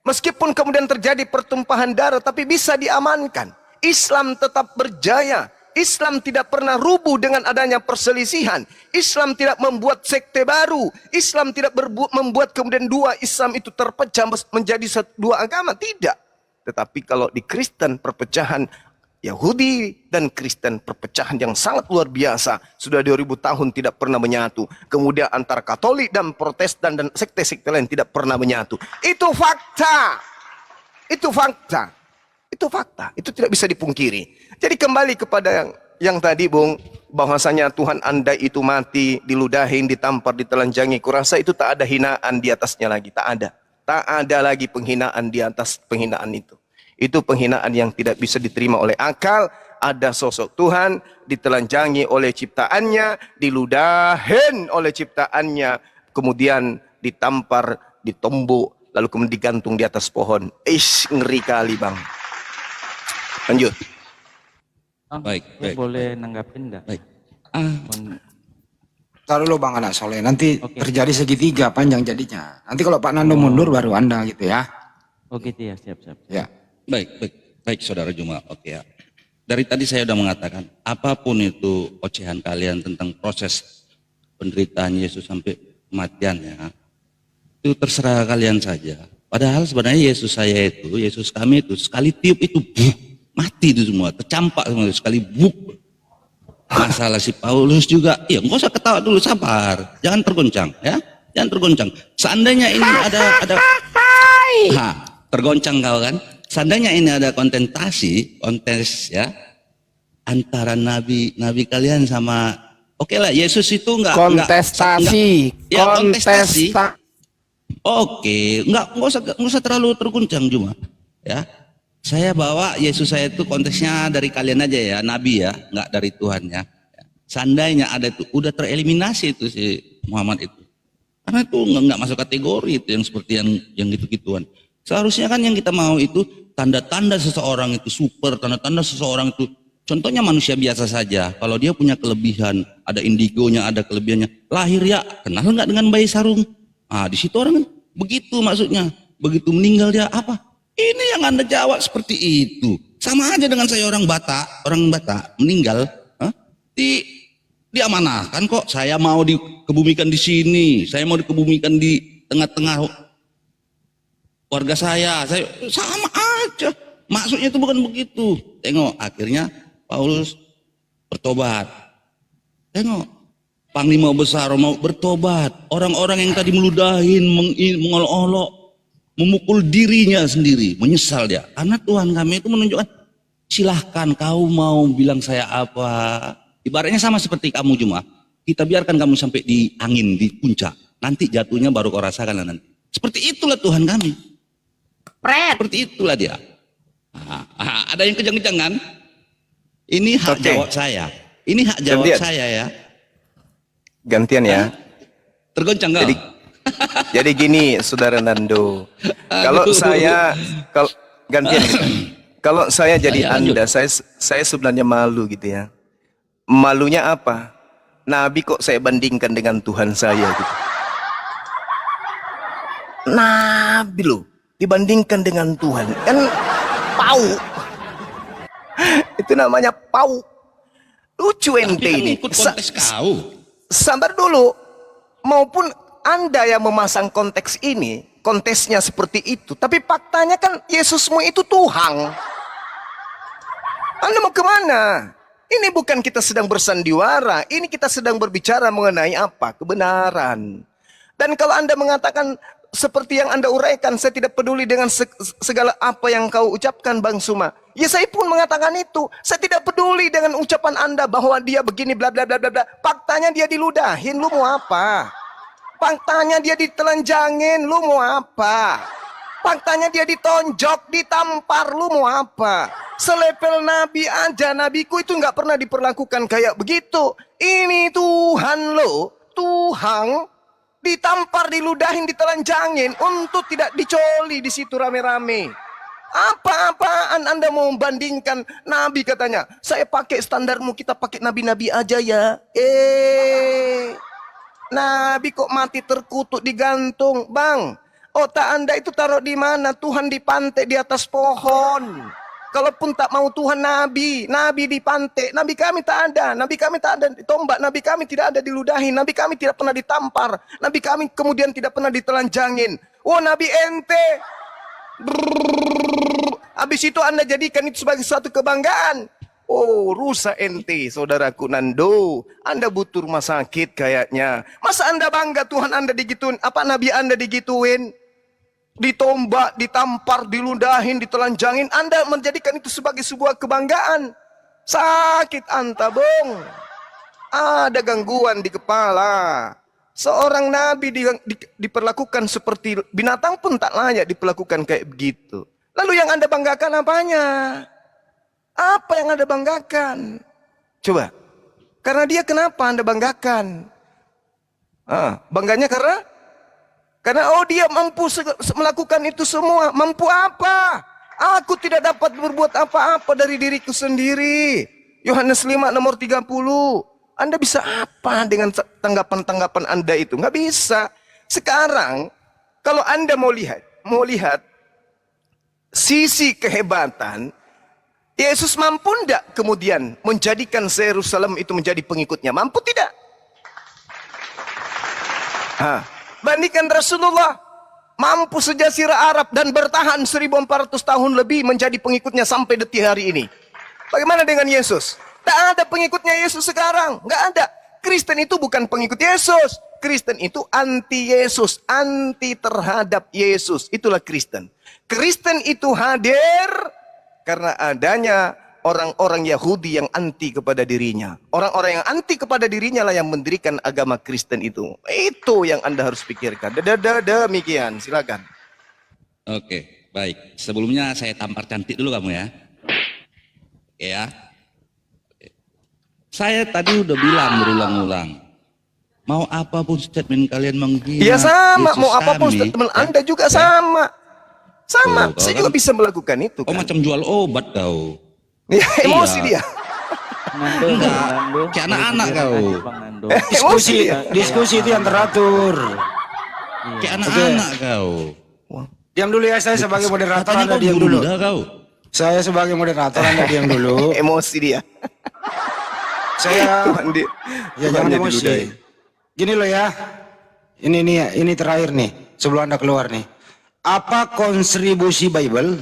Meskipun kemudian terjadi pertumpahan darah, tapi bisa diamankan. Islam tetap berjaya. Islam tidak pernah rubuh dengan adanya perselisihan. Islam tidak membuat sekte baru. Islam tidak membuat kemudian dua Islam itu terpecah menjadi dua agama. Tidak. Tetapi kalau di Kristen perpecahan Yahudi dan Kristen, perpecahan yang sangat luar biasa. Sudah 2000 tahun tidak pernah menyatu. Kemudian antara Katolik dan Protestan dan sekte-sekte lain tidak pernah menyatu. Itu fakta. Itu fakta. Itu fakta. Itu tidak bisa dipungkiri. Jadi kembali kepada yang tadi Bung, bahwasanya Tuhan Anda itu mati, diludahin, ditampar, ditelanjangi. Kurasa itu tak ada hinaan di atasnya lagi. Tak ada. Tak ada lagi penghinaan di atas penghinaan itu. Itu penghinaan yang tidak bisa diterima oleh akal. Ada sosok Tuhan ditelanjangi oleh ciptaannya, diludahin oleh ciptaannya, kemudian ditampar, ditombok, lalu kemudian digantung di atas pohon. Ngeri kali Bang. Lanjut. Baik, Saya baik. boleh nanggapin enggak? Baik. Taruh dulu Bang Anak Soleh, nanti Oke. terjadi segitiga panjang jadinya. Nanti kalau Pak Nando mundur baru Anda gitu ya. Oh gitu ya, siap-siap. Ya. Baik, baik, baik saudara Juma. Oke ya. Dari tadi saya sudah mengatakan, apapun itu ocehan kalian tentang proses penderitaan Yesus sampai kematiannya, itu terserah kalian saja. Padahal sebenarnya Yesus Yesus kami itu sekali tiup itu mati itu semua, tercampak semua sekali buk. Masalah si Paulus juga, iya nggak usah ketawa dulu, sabar, jangan tergoncang ya, jangan tergoncang. Seandainya ini ada, tergoncang kau kan? Seandainya ini ada kontes ya antara nabi kalian sama, oke lah Yesus itu enggak Kontestasi. kontestasi. Oke, enggak usah terlalu terguncang cuma ya. Saya bawa Yesus saya itu kontesnya dari kalian aja ya, nabi ya, enggak dari Tuhan ya. Seandainya ada itu udah tereliminasi itu si Muhammad itu. Karena itu enggak masuk kategori itu yang seperti yang gitu-gituan. Seharusnya kan yang kita mau itu tanda-tanda seseorang itu super, tanda-tanda seseorang itu contohnya manusia biasa saja. Kalau dia punya kelebihan, ada indigonya, ada kelebihannya. Lahir ya, kenal nggak dengan bayi sarung? Ah, di situ orang kan begitu maksudnya. Begitu meninggal dia apa? Ini yang Anda jawab seperti itu. Sama aja dengan saya orang Batak meninggal, diamanahkan kok. Saya mau dikebumikan di sini, saya mau dikebumikan di tengah-tengah warga saya sama aja. Maksudnya itu bukan begitu. Tengok, akhirnya Paulus bertobat. Tengok, Panglima Besar mau bertobat. Orang-orang yang tadi meludahin, mengolok-olok, memukul dirinya sendiri, menyesal dia. Karena Tuhan kami itu menunjukkan, silahkan kau mau bilang saya apa. Ibaratnya sama seperti kamu cuma. Kita biarkan kamu sampai di angin, di puncak. Nanti jatuhnya baru kau rasakan lah nanti. Seperti itulah Tuhan kami. Seperti itulah dia. Ada yang kejang-kejang kan? Ini hak jawab saya. Ini hak jawab saya ya. Gantian ya. Tergoncang kau? Jadi gini Saudara Nando. Kalau gantian gitu. Kalau saya jadi Anda, saya sebenarnya malu gitu ya. Malunya apa? Nabi kok saya bandingkan dengan Tuhan saya gitu. Nabi loh dibandingkan dengan Tuhan kan pau. Itu namanya pau. Lucu Tapi ente kan ini. ikut konteks kau. Sabar dulu. Maupun Anda yang memasang konteks ini, konteksnya seperti itu. Tapi faktanya kan Yesusmu itu Tuhan. Anda mau kemana? Ini bukan kita sedang bersandiwara. Ini kita sedang berbicara mengenai apa? Kebenaran. Dan kalau Anda mengatakan seperti yang Anda uraikan, saya tidak peduli dengan segala apa yang kau ucapkan, Bang Suma. Ya saya pun mengatakan itu. Saya tidak peduli dengan ucapan Anda bahwa dia begini bla bla bla bla bla. Faktanya dia diludahin, lu mau apa? Faktanya dia ditelanjangin, lu mau apa? Faktanya dia ditonjok, ditampar, lu mau apa? Selepel nabi aja, nabiku itu nggak pernah diperlakukan kayak begitu. Ini Tuhan lo, Tuhan ditampar, diludahin, ditelanjangin untuk tidak dicoli di situ rame-rame. Apa-apaan Anda mau membandingkan nabi katanya? Saya pakai standarmu, kita pakai nabi-nabi aja ya. Nabi kok mati terkutuk digantung, Bang. Otak Anda itu taruh di mana? Tuhan dipantai di atas pohon. Kalaupun tak mau Tuhan nabi dipantai. Nabi kami tak ada, nabi kami tak ada ditombak, nabi kami tidak ada diludahin, nabi kami tidak pernah ditampar, nabi kami kemudian tidak pernah ditelanjangin. Oh, nabi ente. Habis itu Anda jadikan itu sebagai suatu kebanggaan. Oh, rusak ente, saudaraku Nando. Anda butuh rumah sakit kayaknya. Masa Anda bangga Tuhan Anda digituin? Apa nabi Anda digituin? Ditombak, ditampar, diludahin, ditelanjangin. Anda menjadikan itu sebagai sebuah kebanggaan. Sakit anta, Bung. Ada gangguan di kepala. Seorang nabi diperlakukan seperti binatang pun tak layak diperlakukan kayak begitu. Lalu yang Anda banggakan apanya? Apa yang Anda banggakan? Coba. Karena dia kenapa Anda banggakan? Bangganya karena oh dia mampu melakukan itu semua. Mampu apa? Aku tidak dapat berbuat apa-apa dari diriku sendiri. Yohanes 5 nomor 30. Anda bisa apa dengan tanggapan-tanggapan Anda itu? Nggak bisa. Sekarang kalau Anda mau lihat sisi kehebatan, Yesus mampu enggak kemudian menjadikan Yerusalem itu menjadi pengikutnya? Mampu tidak? Bandingkan Rasulullah, mampu sejazirah Arab dan bertahan 1400 tahun lebih menjadi pengikutnya sampai detik hari ini. Bagaimana dengan Yesus? Tak ada pengikutnya Yesus sekarang, nggak ada. Kristen itu bukan pengikut Yesus. Kristen itu anti Yesus, anti terhadap Yesus. Itulah Kristen. Kristen itu hadir karena adanya orang-orang Yahudi yang anti kepada dirinya. Orang-orang yang anti kepada dirinya lah yang mendirikan agama Kristen itu. Itu yang Anda harus pikirkan. Demikian, silakan. Oke, baik. Sebelumnya saya tampar cantik dulu kamu ya. Ya. Saya tadi udah bilang berulang-ulang. Mau apapun statement kalian menghina Ya sama, Yesus mau apapun kami, statement Anda juga sama. Sama, Tuh, saya kan? juga bisa melakukan itu Oh kan. macam jual obat kau. Ya, emosi Iya. dia. Nando, Enggak, Nando. kayak anak-anak kau. Bang Nando. Diskusi, Emosi dia. diskusi itu yang teratur. Kayak anak-anak kau. Diam dulu ya, saya sebagai moderator, Katanya Anda kau diam dulu. bunda kau. Saya sebagai moderator, Anda diam dulu. Emosi dia. Saya Tuhan dia. ya jangan Tuhannya emosi. diludahi. Gini loh ya. Ini terakhir nih, sebelum Anda keluar nih. Apa kontribusi Bible?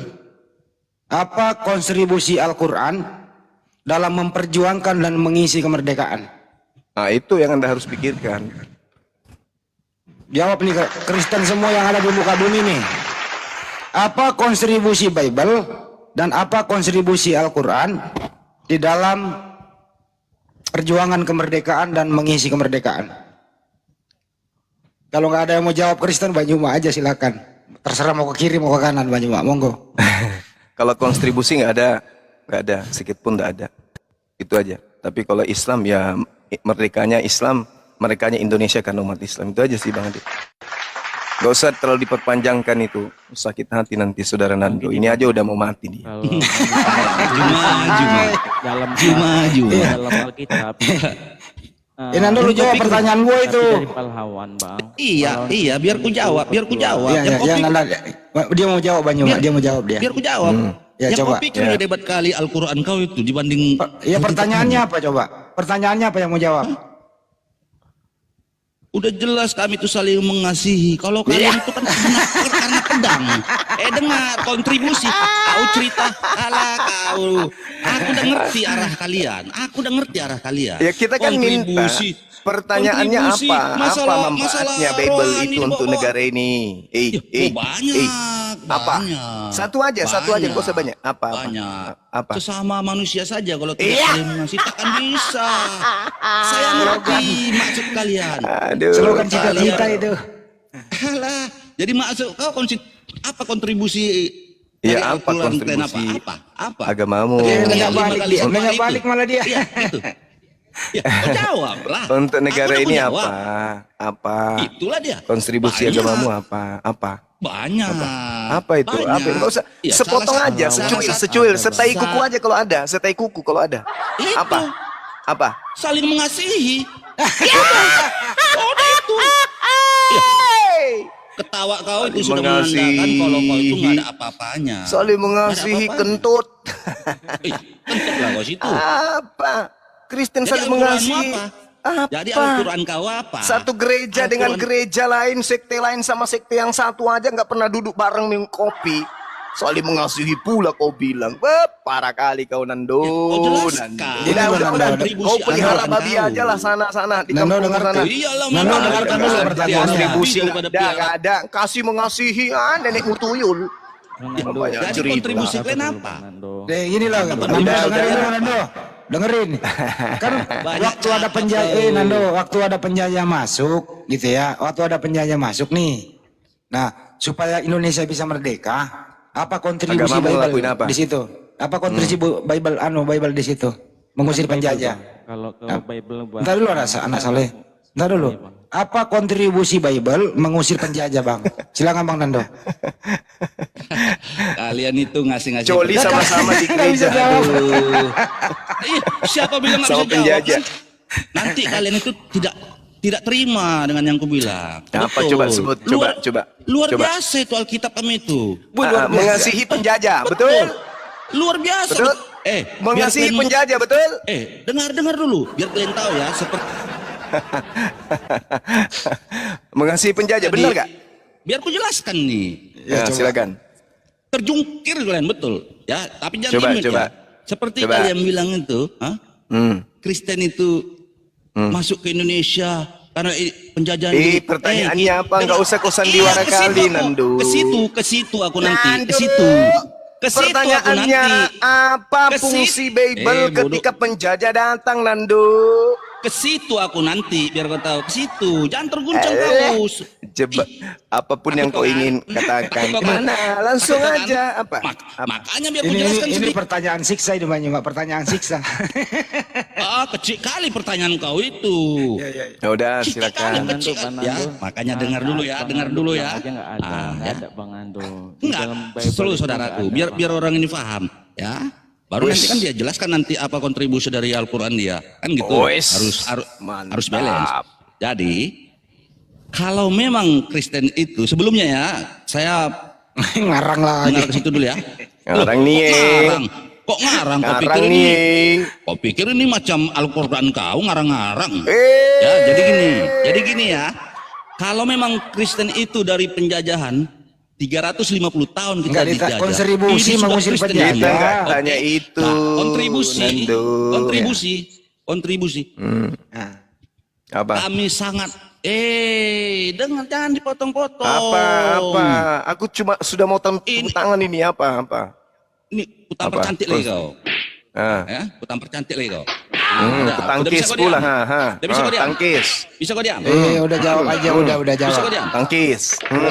Apa kontribusi Al-Qur'an dalam memperjuangkan dan mengisi kemerdekaan? Nah, itu yang Anda harus pikirkan. Jawab nih Kristen semua yang ada di muka bumi nih. Apa kontribusi Bible dan apa kontribusi Al-Qur'an di dalam perjuangan kemerdekaan dan mengisi kemerdekaan? Kalau nggak ada yang mau jawab Kristen, Banyuma aja silakan. Terserah mau ke kiri mau ke kanan, Banyuma, monggo. Kalau kontribusi nggak ada, sedikit pun nggak ada. Itu aja. Tapi kalau Islam ya merdekanya Islam, merdekanya Indonesia kan umat Islam. Itu aja sih Bang Adi. Gak usah terlalu diperpanjangkan itu. Sakit hati nanti saudara Nando. Ini aja udah mau mati dia. Kalau dalam dalam Alkitab. Nando lu jawab pertanyaan gua itu. Dari pahlawan, Bang. Iya, biar ku jawab. Iya, Nanda. Dia mau jawab Banyuma, dia mau jawab dia. Biar ku jawab. Ya, Yang coba. kau pikir udah debat kali Al-Quran kau itu dibanding. Ya pertanyaannya apa coba? Pertanyaannya apa yang mau jawab? Udah jelas kami itu saling mengasihi. Kalau kalian itu kan karena pedang. Dengar kontribusi. Kau cerita, alah kau. Aku udah ngerti arah kalian. Ya kita kan minta. Pertanyaannya kontribusi, apa? masalah- Apa manfaatnya masalah Bible rohani itu dibawa. untuk negara ini? Banyak. Apa? Banyak. Satu aja, Banyak. Gak usah banyak. Apa? Banyak. Apa? Sesama manusia saja kalau tidak saling mengasihi takkan bisa. Saya ngerti maksud kalian. Aduh. Slogan cita-cita itu. Alah, jadi maksud kau apa kontribusi dari Iya, apa Al-Quran kalian kontribusi apa? Agamamu. Iya, Nggak lima balik kali dia, sumpah nggak itu. balik malah dia. Iya, gitu. Ya, kau jawab lah. Untuk negara Aku udah ini punya apa? jawab. Apa? Itulah dia. Kontribusi Banyak. agamamu apa? Apa? Banyak. Apa itu? Banyak. Apa? Enggak usah. Ya, Sepotong salah aja, satu- secuil, setai Sa- kuku aja kalau ada, setai kuku kalau ada. Itu. Apa? Apa? Saling mengasihi. Udah itu. Ya, ketawa kau itu Saling sudah mengasihi. menandakan kalau kau itu nggak ada apa-apanya. Saling mengasihi Nggak ada apa-apanya. kentut. Kentut lah kau situ. Apa? Kristen Jadi saling Al-Quranmu mengasihi. apa? Apa? Jadi Al-Quran kau apa? Satu gereja dengan Al-Quran- gereja lain, sekte lain sama sekte yang satu aja nggak pernah duduk bareng minum kopi. Saling mengasihi pula kau bilang. Parah kali kau Nando. kau jelaskan. Nando. Ini Udah, Nando, kau kontribusi pelihara agama babi kau. aja lah sana di Nando, kampung dengar sana. tuh. Iyalah, Nando, mana dengarkan ada dulu dari pertanyaannya. Kontribusi Nabi daripada nggak ada. Kasih mengasihi nenekmu tuyul. Nando, Banyak Jadi cerita. kontribusi kalian apa? Nando. Gini loh, Nando, dengerin dulu Nando. Dengerin. Kan Banyak waktu ada cakap penjajah, kau. Nando, waktu ada penjajah masuk gitu ya. Waktu ada penjajah masuk nih. Nah, supaya Indonesia bisa merdeka, apa kontribusi Agamamu Bible ngelakuin apa? di situ? Apa kontribusi Bible di situ? Mengusir penjajah. Kalau ke Bible Ntar dulu anak soleh. Ntar dulu. Apa kontribusi Bible mengusir penjajah, Bang? Silakan Bang Nando. Kalian itu ngasih-ngasih. Coli sama-sama di gereja. Aduh. Siapa bilang nggak Sama bisa jawab? penjajah. Kan? Nanti kalian itu tidak terima dengan yang kubilang. Apa Betul. coba sebut? Coba. Luar Coba. biasa itu Alkitab kami itu. Mengasihi penjajah, betul? Luar biasa. Betul? Biar Mengasihi kalian- penjajah, betul? dengar dulu, biar kalian tahu ya. Seperti Mengasihi penjajah, benar gak? biar ku jelaskan nih. Ya, silakan. Terjungkir kalian betul, ya. Tapi jangan Coba, imut coba. ya. Seperti Coba. kalian bilang itu, Kristen itu masuk ke Indonesia karena penjajahan. Pertanyaannya apa? Nggak usah kau sandiwara ke situ kali, aku- Nando. Ke situ aku nanti. Nando. Ke situ aku Pertanyaannya nanti. apa Ke fungsi situ. Bible Bodoh. ketika penjajah datang, Nando? Ke situ aku nanti biar kau tahu. Ke situ. Jangan terguncang kau. Coba apapun yang kau ingin katakan. Mana? Langsung aja apa? Makanya biar ku Ini jelaskan ini sedikit. pertanyaan siksa itu Bang, nggak pertanyaan siksa. Kecil kali pertanyaan kau itu. Ya udah, Kecil silakan. kali, Nando, kecil. Bang Ya, Nando. makanya dengar dulu ya, dengar dulu ya. Aja nggak ada, nggak ya. ada Bang Nando. Di Enggak, dalam Bible selalu itu saudaraku, nggak ada, biar Bang. biar orang ini paham, ya. Baru nanti kan dia jelaskan nanti apa kontribusi dari Al-Quran dia, kan gitu. Wes. Mantap. Harus balance. Jadi kalau memang Kristen itu sebelumnya ya, saya Ngarang lagi. dengar ke situ dulu ya. Ngarang Loh, nih. Kok ngarang? Kok pikir Ngarang ini? nih. Kok pikir ini macam Al-Quran kau ngarang-ngarang? Eh. Ya, jadi gini ya. Kalau memang Kristen itu dari penjajahan 350 tahun kita Enggak dijajah. kontribusi Ini sudah mengusir Kristen penjajah. Kita nggak Oke. tanya itu. Nah, kontribusi. Nah, Apa? Kami sangat dengar jangan dipotong-potong. Apa? Aku cuma sudah mau tepuk Ini- tangan ini apa? Ini ku tampar Apa? cantik lagi kau. Ah. Ya, ku tampar cantik lagi kau. Tangkis pula, Udah bisa kau diam? Tangkis. Bisa kau diam? udah jawab aja, udah Bisa jawab. kau diam? Tangkis.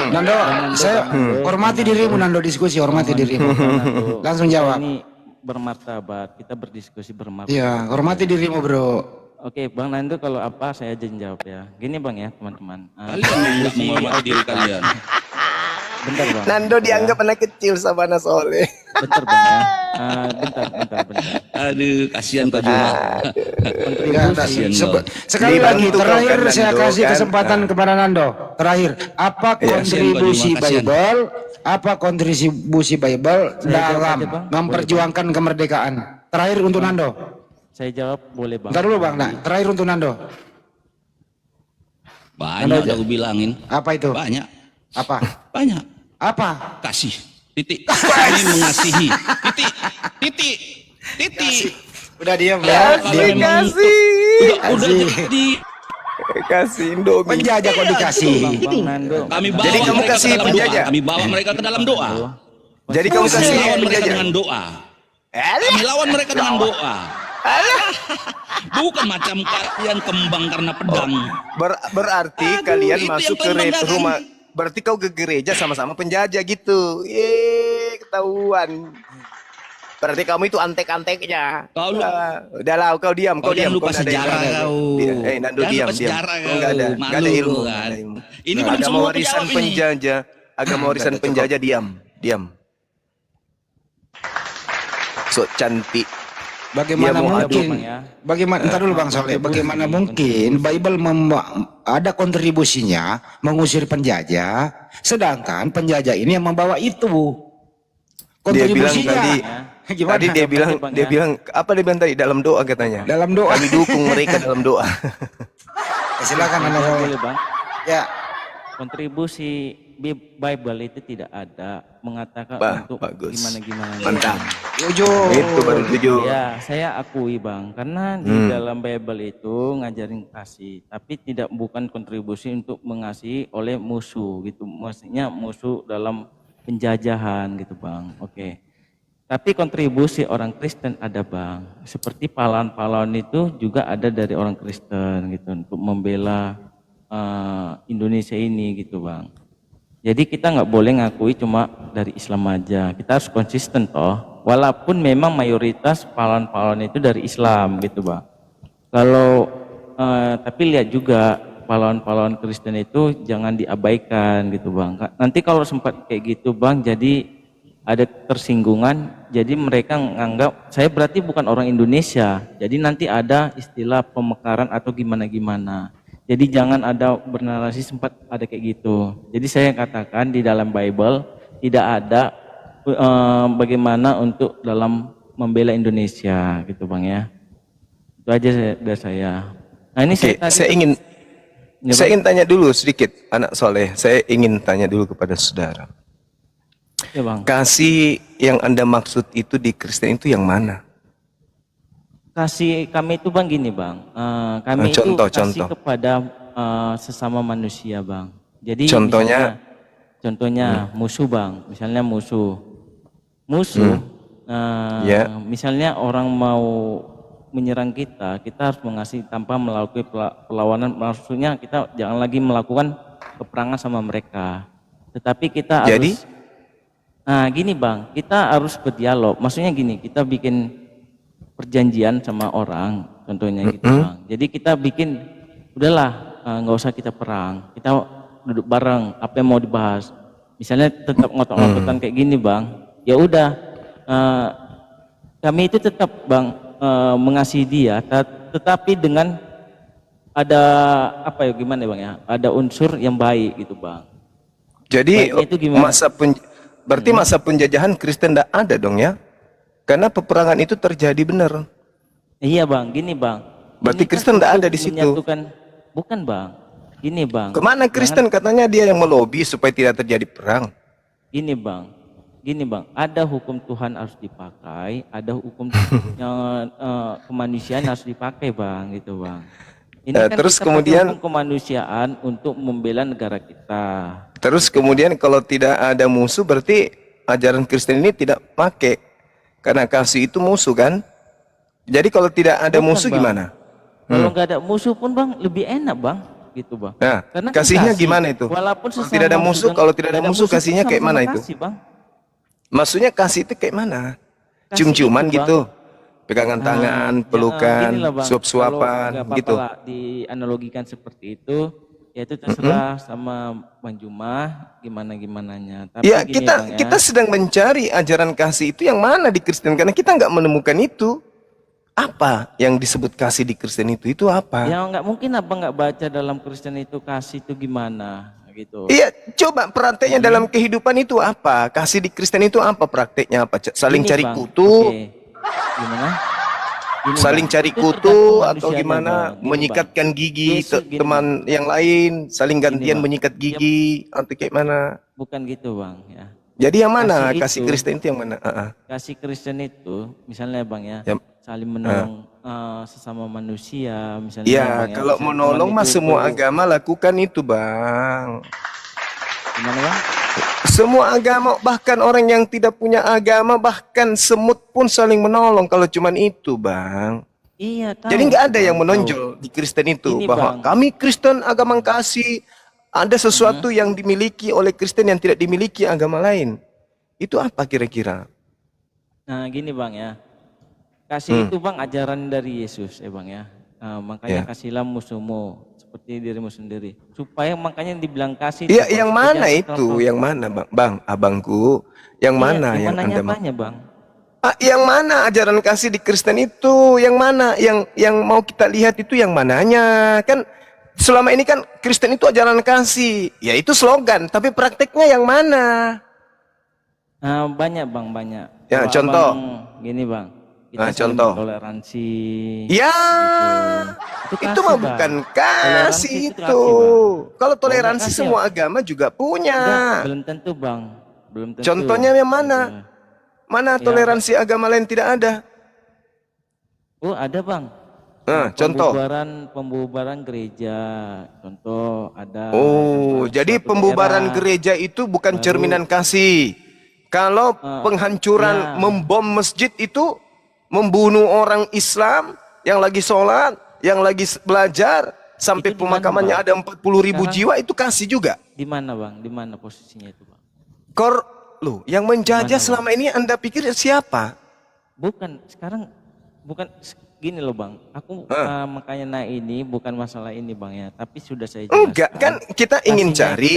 Nando, saya hormati dirimu Nando, diskusi hormati dirimu. Nando. Langsung jawab. Ini bermartabat, kita berdiskusi bermartabat. Iya, hormati dirimu, Bro. Oke, Bang Nando kalau apa saya aja yang jawab ya. Gini Bang ya, teman-teman. Kalian nggak menghormati diri kalian. Bentar Bang. Nando dianggap anak kecil sama Anak Soleh. Bentar Bang ya. Bentar. Aduh, kasihan kau juga. Enggak, Kasihan sebe- kau. sekali lagi Dibantu terakhir kan, saya Nando, kasih kan? kesempatan kepada Nando. Terakhir, apa kontribusi kasihan. Bible? Apa kontribusi Bible dalam jawab aja, Bang. memperjuangkan kemerdekaan? Terakhir untuk Nando. Saya jawab boleh bang. Ntar dulu bang, nah, terakhir untuk Nando. Banyak udah aku bilangin. Apa itu? Banyak. Apa? Banyak. Apa? Kasih. Titik. Kami mengasihi. Titik. Titik. Titik. Udah diam ya. Kalau Diam. memang udah Kasih. jadi Kasih Indomie. Penjajah kok dikasih. Bang Nando. kami bawa Jadi kamu mereka kasih ke dalam doa. penjajah? Kami bawa mereka ke dalam doa. Jadi kamu Kami kasih lawan mereka penjajah. dengan doa. Kami lawan mereka dengan doa. Bukan macam kalian kembang karena pedang. Berarti Aduh, kalian itu masuk yang ke kalian banggakan. rumah. Berarti kau ke gereja sama-sama penjajah gitu. Ketahuan. Berarti kamu itu antek-anteknya. Kau lu- Udahlah, kau diam, kau Kau jangan diam. lupa Kau nggak ada sejarah ilmu. kau. Nando Jangan diam, lupa diam. sejarah Kau nggak ada, kau. nggak ada Malu ilmu. kan. Nggak ada ilmu. Ini belum Agama semua warisan kejawab ini. penjajah, agama warisan penjajah diam, diam. Sok cantik. Bagaimana Dia mau adu, mungkin? Bang, ya. Bagaimana? Entar dulu Bang Soleh. Bagaimana mungkin Bible ada kontribusinya mengusir penjajah, sedangkan penjajah ini yang membawa itu. Dia bilang Kontribusinya. tadi, Gimana? tadi dia bilang, Bang, dia ya. bilang apa dia bilang tadi dalam doa katanya. Dalam doa. Kami dukung mereka dalam doa. Silakan Anda Jawab Soleh. boleh bang. Ya. Kontribusi Bible itu tidak ada mengatakan untuk Bagus. gimana-gimana. Mantap. Jujur. Itu baru tujuh. Ya, saya akui bang, karena di dalam Bible itu ngajarin kasih, tapi tidak bukan kontribusi untuk mengasihi oleh musuh gitu, maksudnya musuh dalam penjajahan gitu bang. Oke. Tapi kontribusi orang Kristen ada bang, seperti pahlawan-pahlawan itu juga ada dari orang Kristen gitu untuk membela Indonesia ini gitu bang. Jadi kita nggak boleh ngakui cuma dari Islam aja, kita harus konsisten toh. Walaupun memang mayoritas pahlawan-pahlawan itu dari Islam gitu bang. Kalau tapi lihat juga pahlawan-pahlawan Kristen itu jangan diabaikan gitu bang. Nanti kalau sempat kayak gitu bang, jadi ada tersinggungan, jadi mereka menganggap saya berarti bukan orang Indonesia. Jadi nanti ada istilah pemekaran atau gimana-gimana. Jadi jangan ada bernarasi sempat ada kayak gitu. Jadi saya katakan di dalam Bible tidak ada bagaimana untuk dalam membela Indonesia gitu bang ya. Itu aja dari saya. Nah ini Oke, tadi- saya ingin Ya, saya Bang. ingin tanya dulu sedikit, anak soleh. Saya ingin tanya dulu kepada saudara. Ya bang. Kasih yang Anda maksud itu di Kristen itu yang mana? Kasih kami itu bang gini bang, kami itu Contoh, kasih contoh. kepada sesama manusia bang. Jadi Contohnya? contohnya musuh bang, misalnya musuh, Ya. misalnya orang mau menyerang kita, kita harus mengasihi tanpa melakukan perlawanan. Maksudnya kita jangan lagi melakukan peperangan sama mereka, tetapi kita Jadi? harus, nah gini bang, kita harus berdialog. Maksudnya gini, kita bikin perjanjian sama orang, contohnya gitu bang. Jadi kita bikin, udahlah nggak usah kita perang, kita duduk bareng, apa yang mau dibahas. Misalnya tetap ngotot-ngototan kayak gini bang, ya udah kami itu tetap bang mengasihi dia, tetapi dengan ada apa ya gimana ya bang ya, ada unsur yang baik gitu bang. Jadi Baiknya itu gimana? berarti masa penjajahan Kristen tidak ada dong ya? Karena peperangan itu terjadi benar. Iya bang, gini bang. Berarti Ini kan Kristen nggak ada untuk di situ. menyatukan- bukan bang. Gini bang. Kemana Kristen katanya dia yang melobi supaya tidak terjadi perang? Gini bang. Gini bang. Ada hukum Tuhan harus dipakai, ada hukum yang kemanusiaan harus dipakai bang, gitu bang. Ini kan Terus kita pakai kemudian- hukum kemanusiaan untuk membela negara kita. Terus kemudian kalau tidak ada musuh berarti ajaran Kristen ini tidak pakai. Karena kasih itu musuh kan? Jadi kalau tidak ada Bukan, musuh Bang. gimana? Kalau nggak ada musuh pun bang, lebih enak bang, gitu bang. Nah, Karena kan kasihnya kasih, gimana itu? Walaupun Kalau sesama tidak ada musuh, juga- kalau tidak ada nggak musuh, kasihnya kayak sama-sama mana itu? kasih, bang. Maksudnya kasih itu kayak mana? Kasih Cium-ciuman itu, Bang. gitu? Pegangan tangan, pelukan, gini lah, Bang. suap-suapan Kalau nggak apa-apa gitu? lah dianalogikan seperti itu, ya itu terserah sama Bang Jumah gimana-gimananya. Tapi Ya gini, kita Bang, ya. kita sedang mencari ajaran kasih itu yang mana di Kristen karena kita nggak menemukan itu. Apa yang disebut kasih di Kristen itu apa? Ya nggak mungkin abang nggak baca dalam Kristen itu kasih itu gimana gitu. Iya, coba prakteknya dalam kehidupan itu apa? Kasih di Kristen itu apa prakteknya apa? Saling Gini, cari Bang. kutu. Oke. Gimana? Gini, saling Bang, cari itu kutu tergantung atau manusianya, gimana, Bang. Gini, Bang. menyikatkan gigi Yesus gini, teman yang lain, saling gantian Bang. menyikat Dia gigi atau kayak mana? bukan gitu, Bang, ya. Jadi yang mana? Kasih Kasih itu, Kristen itu yang mana? kasih Kristen itu, misalnya Bang ya, Ya, saling menolong sesama manusia, misalnya ya, Bang ya, kalau misalnya teman menolong mah itu semua perlu, agama lakukan itu, Bang. gimana Bang? Semua agama, bahkan orang yang tidak punya agama, bahkan semut pun saling menolong kalau cuman itu, Bang. Iya Jadi tahu nggak tuh ada Bang, yang tahu. menonjol di Kristen itu Gini bahwa Bang, kami Kristen agama kasih, ada sesuatu yang dimiliki oleh Kristen yang tidak dimiliki agama lain. Itu apa kira-kira? nah gini Bang ya, kasih itu Bang ajaran dari Yesus ya Bang ya. Makanya Ya. kasihlah musuhmu seperti dirimu sendiri. Supaya makanya dibilang kasih Ya, itu Bang, yang supaya mana jangan itu? terlalu. Yang mana, Bang? Abangku. Yang Iya, mana yang gimana Anda mau? nyatanya Bang? Yang mana ajaran kasih di Kristen itu? Yang mana? Yang mau kita lihat itu yang mananya? Kan selama ini kan Kristen itu ajaran kasih. Ya itu slogan, tapi prakteknya yang mana? Banyak Bang, banyak. Ya, Kalau contoh. Abang gini Bang, kita saling Contoh. bertoleransi. Ya, Itu itu kasih, mah Bang. bukan Toleransi kasih itu itu. kasih, Bang. Kalau Kalau nggak toleransi kasih, semua agama juga punya. enggak, belum tentu Bang. Belum tentu. Contohnya yang mana? Gitu. Mana Ya, toleransi agama lain tidak ada? oh ada Bang. Contoh. Pembubaran gereja. Contoh ada. Oh, yang jadi suatu pembubaran daerah gereja itu bukan baru, cerminan kasih. Kalau penghancuran ya, membom masjid itu membunuh orang Islam yang lagi sholat, yang lagi belajar, sampai itu di mana, pemakamannya Bang? ada 40.000 Sekarang jiwa, itu kasih juga. di mana Bang? Di mana posisinya itu Bang? Loh, yang menjajah Gimana, Bang? selama ini Anda pikir siapa? Bukan, sekarang bukan gini loh Bang. Aku makanya naik ini bukan masalah ini Bang ya, tapi sudah saya jelaskan. Enggak, kan kita ingin Kasihnya cari,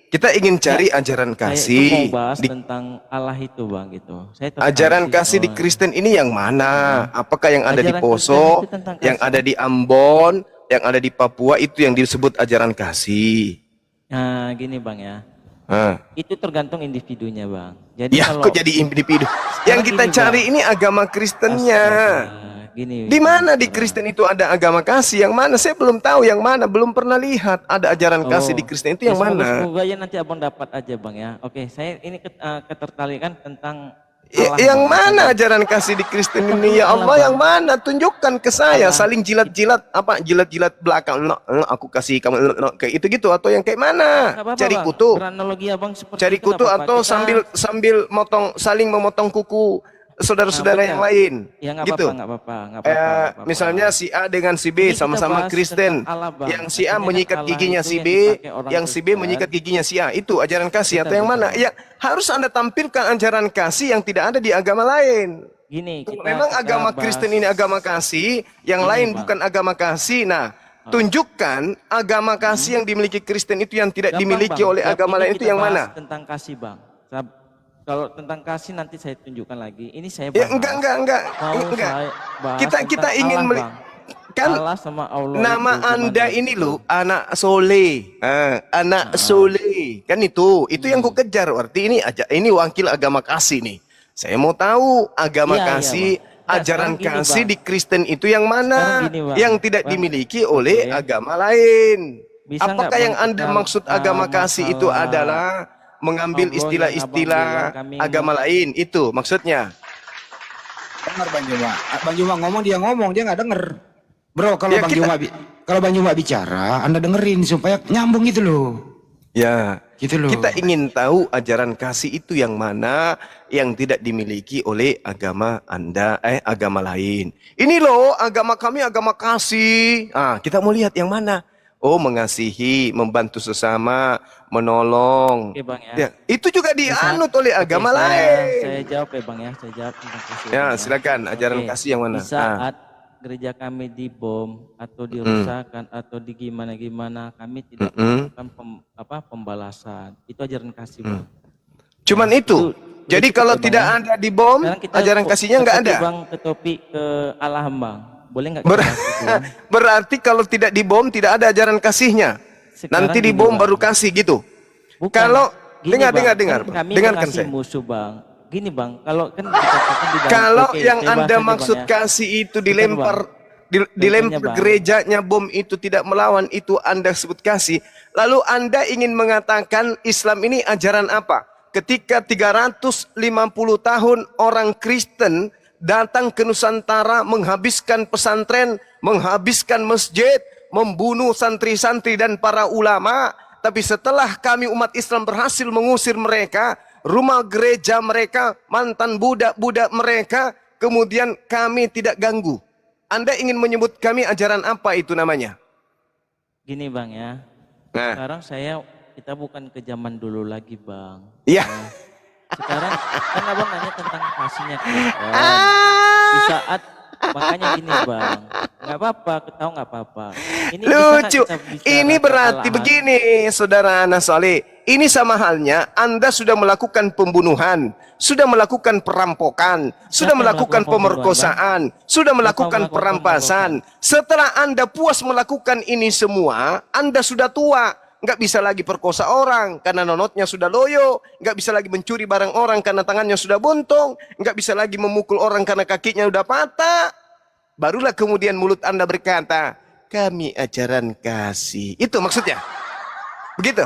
kita ingin cari ajaran saya itu mau kasih. bahas Di tentang Allah itu Bang gitu. Saya tertarik ajaran sih, kasih di Kristen ini yang mana? Apakah yang ada di Ajaran Poso, Kristen itu tentang yang kasih. ada di Ambon, yang ada di Papua, itu yang disebut ajaran kasih? Nah, gini Bang ya. Hah. Itu tergantung individunya Bang. Jadi Ya, kalau kok jadi individu? Yang kita gini, cari Bang. ini agama Kristennya. Gini. Di mana di Bang. Kristen itu ada agama kasih? Yang mana? Saya belum tahu yang mana, belum pernah lihat ada ajaran kasih di Kristen itu yang mana. Semoga ya nanti Abang dapat aja Bang ya. Oke, saya ini ketertarikan tentang Yang Bang. mana ajaran kasih di Kristen ini? Ya Allah, yang mana? Tunjukkan ke saya. Saling jilat-jilat, apa? Jilat-jilat belakang. Aku kasih kamu kayak itu gitu, atau yang kayak mana? Nggak apa-apa, Cari Bang. kutu. Beranalogi Abang seperti Cari itu kutu nggak apa-apa. atau Kita- sambil saling memotong kuku saudara-saudara benar. yang lain. Ya nggak Gitu. apa-apa, nggak apa-apa, nggak apa-apa. Misalnya si A dengan si B Ini kita sama-sama bahas Kristen. tentang Allah, Bang. Yang si A Artinya kan menyikat Allah giginya itu si yang B, dipakai orang yang si B Kristen. menyikat giginya si A. Itu ajaran kasih atau yang mana? Betul. Ya, harus Anda tampilkan ajaran kasih yang tidak ada di agama lain. Gini, Kalau kita memang kita agama bahas- Kristen ini agama kasih, yang Gini, lain Bang. bukan agama kasih. Nah, tunjukkan agama kasih yang dimiliki Kristen itu yang tidak Gampang, dimiliki Bang. oleh Tiap agama ini lain itu kita yang bahas mana? Tentang kasih, Bang. Kalau tentang kasih nanti saya tunjukkan lagi. Ini saya Ya bahas. enggak. Mau Enggak. saya bahas Kita tentang ingin Allah, Bang. kan Allah sama Allah nama itu Anda gimana? ini loh anak soleh. Anak soleh. Kan itu yang ku kejar. Arti ini wakil agama kasih nih. Saya mau tahu agama Iya, kasih, Bang. Nah, ajaran sekarang gini, kasih Bang. di Kristen itu yang mana? Sekarang gini, Bang. Yang tidak Bang. dimiliki oleh Oke. agama lain. Bisa nggak, Apakah Bang, yang Anda kita, maksud agama kasih itu masalah adalah mengambil Allah yang istilah-istilah Abang bilang kami agama lain? Itu maksudnya. Dengar Bang Juma. Bang Juma ngomong, dia nggak denger. Bro, kalau Ya, Bang Juma bicara, Anda dengerin supaya nyambung gitu loh. Ya, Gitu loh. kita ingin tahu ajaran kasih itu yang mana yang tidak dimiliki oleh agama Anda, agama lain. Ini loh, agama kami agama kasih. Kita mau lihat yang mana. Oh, mengasihi, membantu sesama, menolong. Oke, Bang ya. Ya, itu juga dianut oleh Oke, agama saya lain. jawab ya Bang ya, saya jawab tentang kasih. Ya, Bang, silakan. Ajaran Oke, kasih yang mana? Di saat gereja kami dibom atau dirusakkan atau di gimana kami tidak melakukan pembalasan. Itu ajaran kasih Bang. Cuman itu. Jadi itu kalau Bang, tidak ya. ada di bom, Sekarang kita ajaran kasihnya nggak ada. Bang ke topik ke Allah Bang. Boleh nggak kita bahas itu, Bang? Berarti kalau tidak dibom tidak ada ajaran kasihnya. Sekarang Nanti gini, dibom Bang. baru kasih gitu. Bukan. Kalau Gini, Bang, dengar, kan kami dengarkan kasih saya. musuh Bang. gini bang, kalau kan dikatakan di dalam Kalau oke, yang saya bahas Anda aja, Bang, maksud ya. kasih itu Bentar, dilempar Bang. Contohnya, dilempar Bang. gerejanya bom itu tidak melawan, itu Anda sebut kasih. Lalu Anda ingin mengatakan Islam ini ajaran apa? Ketika 350 tahun orang Kristen datang ke Nusantara, menghabiskan pesantren, menghabiskan masjid, membunuh santri-santri dan para ulama. Tapi setelah kami umat Islam berhasil mengusir mereka, rumah gereja mereka, mantan budak-budak mereka, kemudian kami tidak ganggu. Anda ingin menyebut kami ajaran apa itu namanya? Gini bang ya, Nah, sekarang kita bukan ke zaman dulu lagi bang. iya. Nah, sekarang kan abang nanya tentang kasihnya Kristen. Ah, Di saat makanya gini bang, nggak apa-apa, ketahui nggak apa-apa. Ini bisa nggak lucu. kita bicara Ini berarti kesalahan? begini, saudara Anas Saleh. Ini sama halnya Anda sudah melakukan pembunuhan, sudah melakukan perampokan, sudah yang melakukan melakukan pembunuhan, pemerkosaan, sudah melakukan melakukan perampasan. Setelah Anda puas melakukan ini semua, Anda sudah tua. Nggak bisa lagi perkosa orang karena nonotnya sudah loyo, nggak bisa lagi mencuri barang orang karena tangannya sudah buntung, nggak bisa lagi memukul orang karena kakinya udah patah. Barulah kemudian mulut Anda berkata, kami ajaran kasih. Itu maksudnya. Begitu.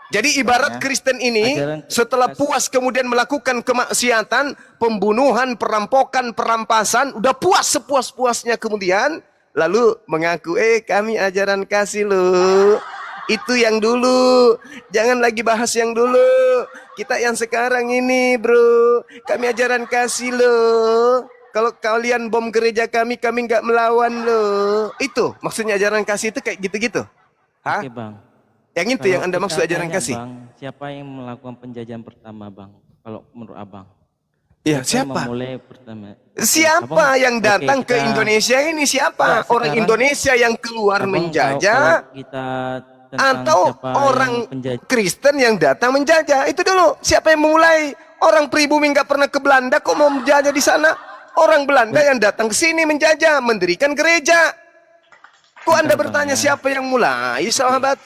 Jadi ibarat Kristen ini Ajaran setelah kasih. puas kemudian melakukan kemaksiatan, pembunuhan, perampokan, perampasan, udah puas sepuas-puasnya kemudian lalu mengaku, kami ajaran kasih loh. Itu yang dulu, jangan lagi bahas yang dulu. Kita yang sekarang ini bro, kami ajaran kasih loh. Kalau kalian bom gereja kami nggak melawan loh. Itu maksudnya ajaran kasih itu kayak gitu-gitu. Hah? Oke bang. Yang itu Kalau yang Anda kita maksud ajaran tanya, kasih? Bang, siapa yang melakukan penjajahan pertama bang? Kalau menurut abang? Iya, Yang siapa? memulai pertama? Siapa Abang, yang oke, datang ke kita- Indonesia ini? Siapa? Ya, Orang sekarang Indonesia yang keluar Abang menjajah kalau kita tentang atau siapa orang yang penjajah? Kristen yang datang menjajah? Itu dulu. Siapa yang memulai? Orang pribumi nggak pernah ke Belanda kok mau menjajah di sana? Orang Belanda yang datang ke sini menjajah, mendirikan gereja. Kok Anda Bentar, Bang, bertanya ya. siapa yang mulai, sahabat?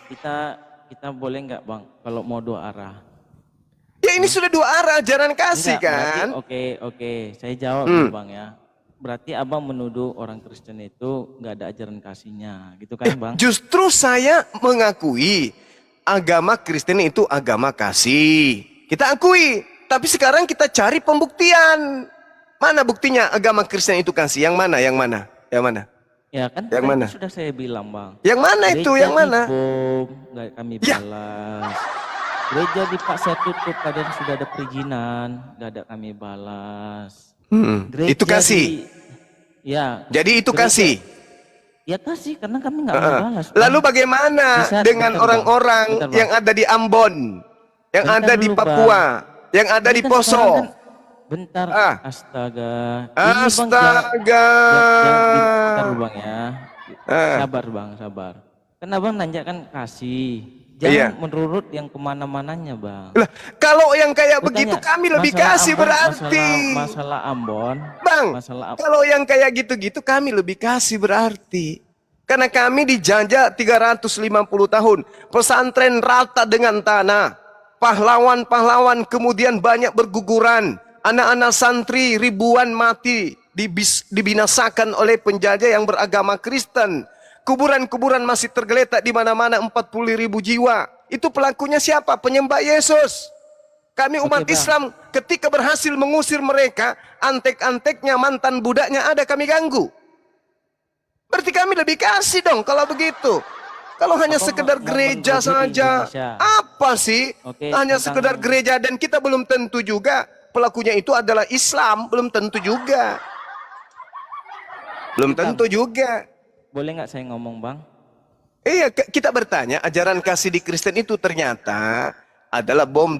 Kita boleh nggak bang? Kalau mau dua arah? Ya ini sudah dua arah ajaran kasih Enggak, berarti kan? oke, saya jawab dulu bang ya. Berarti abang menuduh orang Kristen itu nggak ada ajaran kasihnya, gitu kan bang? Justru saya mengakui agama Kristen itu agama kasih. Kita akui, tapi sekarang kita cari pembuktian. Mana buktinya agama Kristen itu kasih? Yang mana? Yang mana? Yang mana? Ya kan Yang tadi mana? sudah saya bilang bang. Yang mana itu? Gereja Yang mana? dibom, nggak kami Ya. balas. Gereja dipaksa tutup, kadang sudah ada perizinan, nggak ada kami balas. Gereja Itu kasih. Ya. Jadi itu gereja- kasih. Ya kasih, karena kami nggak mau balas. Bang. Lalu bagaimana Bisa, dengan bentar, Bang. orang-orang Bentar, Bang. yang ada di Ambon, yang Bentar ada di dulu, Papua, yang ada Ini di kan Poso? sekarang kan- bentar, Ah. astaga. Ini, Bang, Astaga. bentar dulu, bang ya. Ah. Sabar bang, sabar. Kan abang nanya kan kasih. Jangan Iya. menurut yang kemana-mananya bang. Lah, kalau yang kayak Gua begitu tanya, kami lebih masalah kasih Ambon, berarti. Masalah Ambon. Bang, Masalah kalau yang kayak gitu-gitu kami lebih kasih berarti. Karena kami dijajah 350 tahun. Pesantren rata dengan tanah. Pahlawan-pahlawan kemudian banyak berguguran. Anak-anak santri ribuan mati. Dibinasakan oleh penjajah yang beragama Kristen. Kuburan-kuburan masih tergeletak di mana-mana 40.000 jiwa. Itu pelakunya siapa? Penyembah Yesus. Kami umat Oke, Bang. Islam ketika berhasil mengusir mereka, antek-anteknya, mantan budaknya ada kami ganggu. Berarti kami lebih kasih dong kalau begitu. Kalau hanya Apa sekedar mau gereja mengikuti di saja, Indonesia? apa sih? Oke, Hanya tentang- sekedar gereja dan kita belum tentu juga pelakunya itu adalah Islam, belum tentu juga. Belum tentu juga. boleh nggak saya ngomong bang? Iya, kita bertanya, ajaran kasih di Kristen itu ternyata adalah bom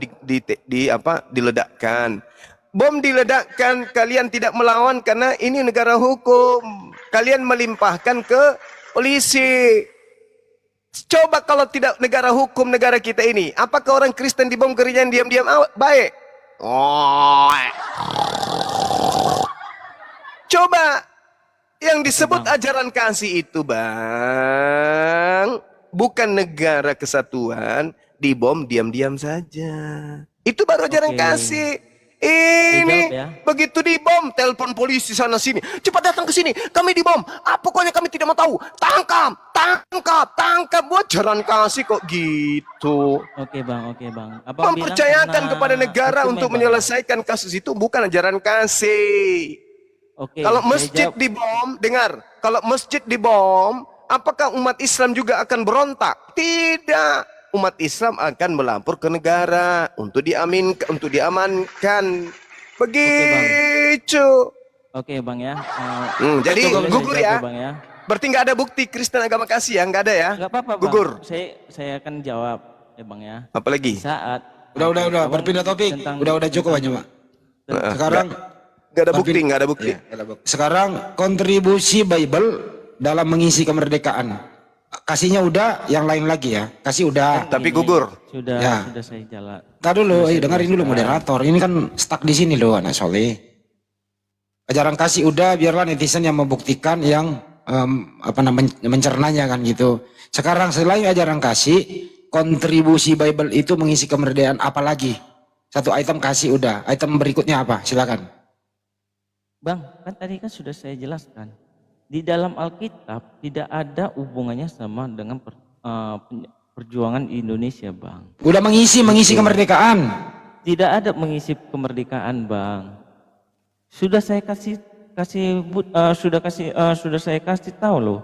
diledakkan. Bom diledakkan, kalian tidak melawan karena ini negara hukum. Kalian melimpahkan ke polisi. Coba kalau tidak negara hukum negara kita ini, apakah orang Kristen dibom gereja yang diam-diam baik? Oh. Coba yang disebut ajaran kasih itu bang, bukan negara kesatuan, dibom diam-diam saja. Itu baru ajaran Oke. kasih. Ini Dijawab ya. begitu dibom, telepon polisi sana sini. Cepat datang ke sini. Kami dibom. Pokoknya kami tidak mau tahu. Tangkap, tangkap, tangkap. Buat jalan kasih kok gitu. Oke bang, oke bang. Abang bilang Mempercayakan karena kepada negara hukum ya, untuk Bang. menyelesaikan kasus itu bukan ajaran kasih. Oke. Kalau saya masjid jawab. dibom, dengar. Kalau masjid dibom, apakah umat Islam juga akan berontak? Tidak. Umat Islam akan melapor ke negara untuk diamankan. Begitu. Oke bang ya. Jadi boleh saya gugur jawab ya. Bang ya. Berarti nggak ada bukti Kristen agama kasih ya, nggak ada ya? Nggak apa-apa bang. Gugur. Saya akan jawab ya bang ya. Apalagi? Saat Udah, Abang berpindah topik. tentang- Udah cukup aja, Pak. Sekarang Nggak ada bukti, nggak ada bukti. sekarang kontribusi Bible dalam mengisi kemerdekaan. Kasihnya udah, yang lain lagi ya. Kasih udah. Tapi gugur. Sudah Ya. sudah saya jalan. Tar dulu, dengerin dulu moderator. Ini kan stuck di sini loh, anak soleh. Ajaran kasih udah, biarlah netizen yang membuktikan, yang mencernanya kan gitu. Sekarang selain ajaran kasih, kontribusi Bible itu mengisi kemerdekaan apa lagi? Satu item kasih udah, item berikutnya apa? Silakan. Bang, kan tadi kan sudah saya jelaskan. Di dalam Alkitab tidak ada hubungannya sama dengan perjuangan Indonesia, Bang. Udah mengisi kemerdekaan. Tidak ada mengisi kemerdekaan, Bang. Sudah saya sudah saya kasih tahu loh.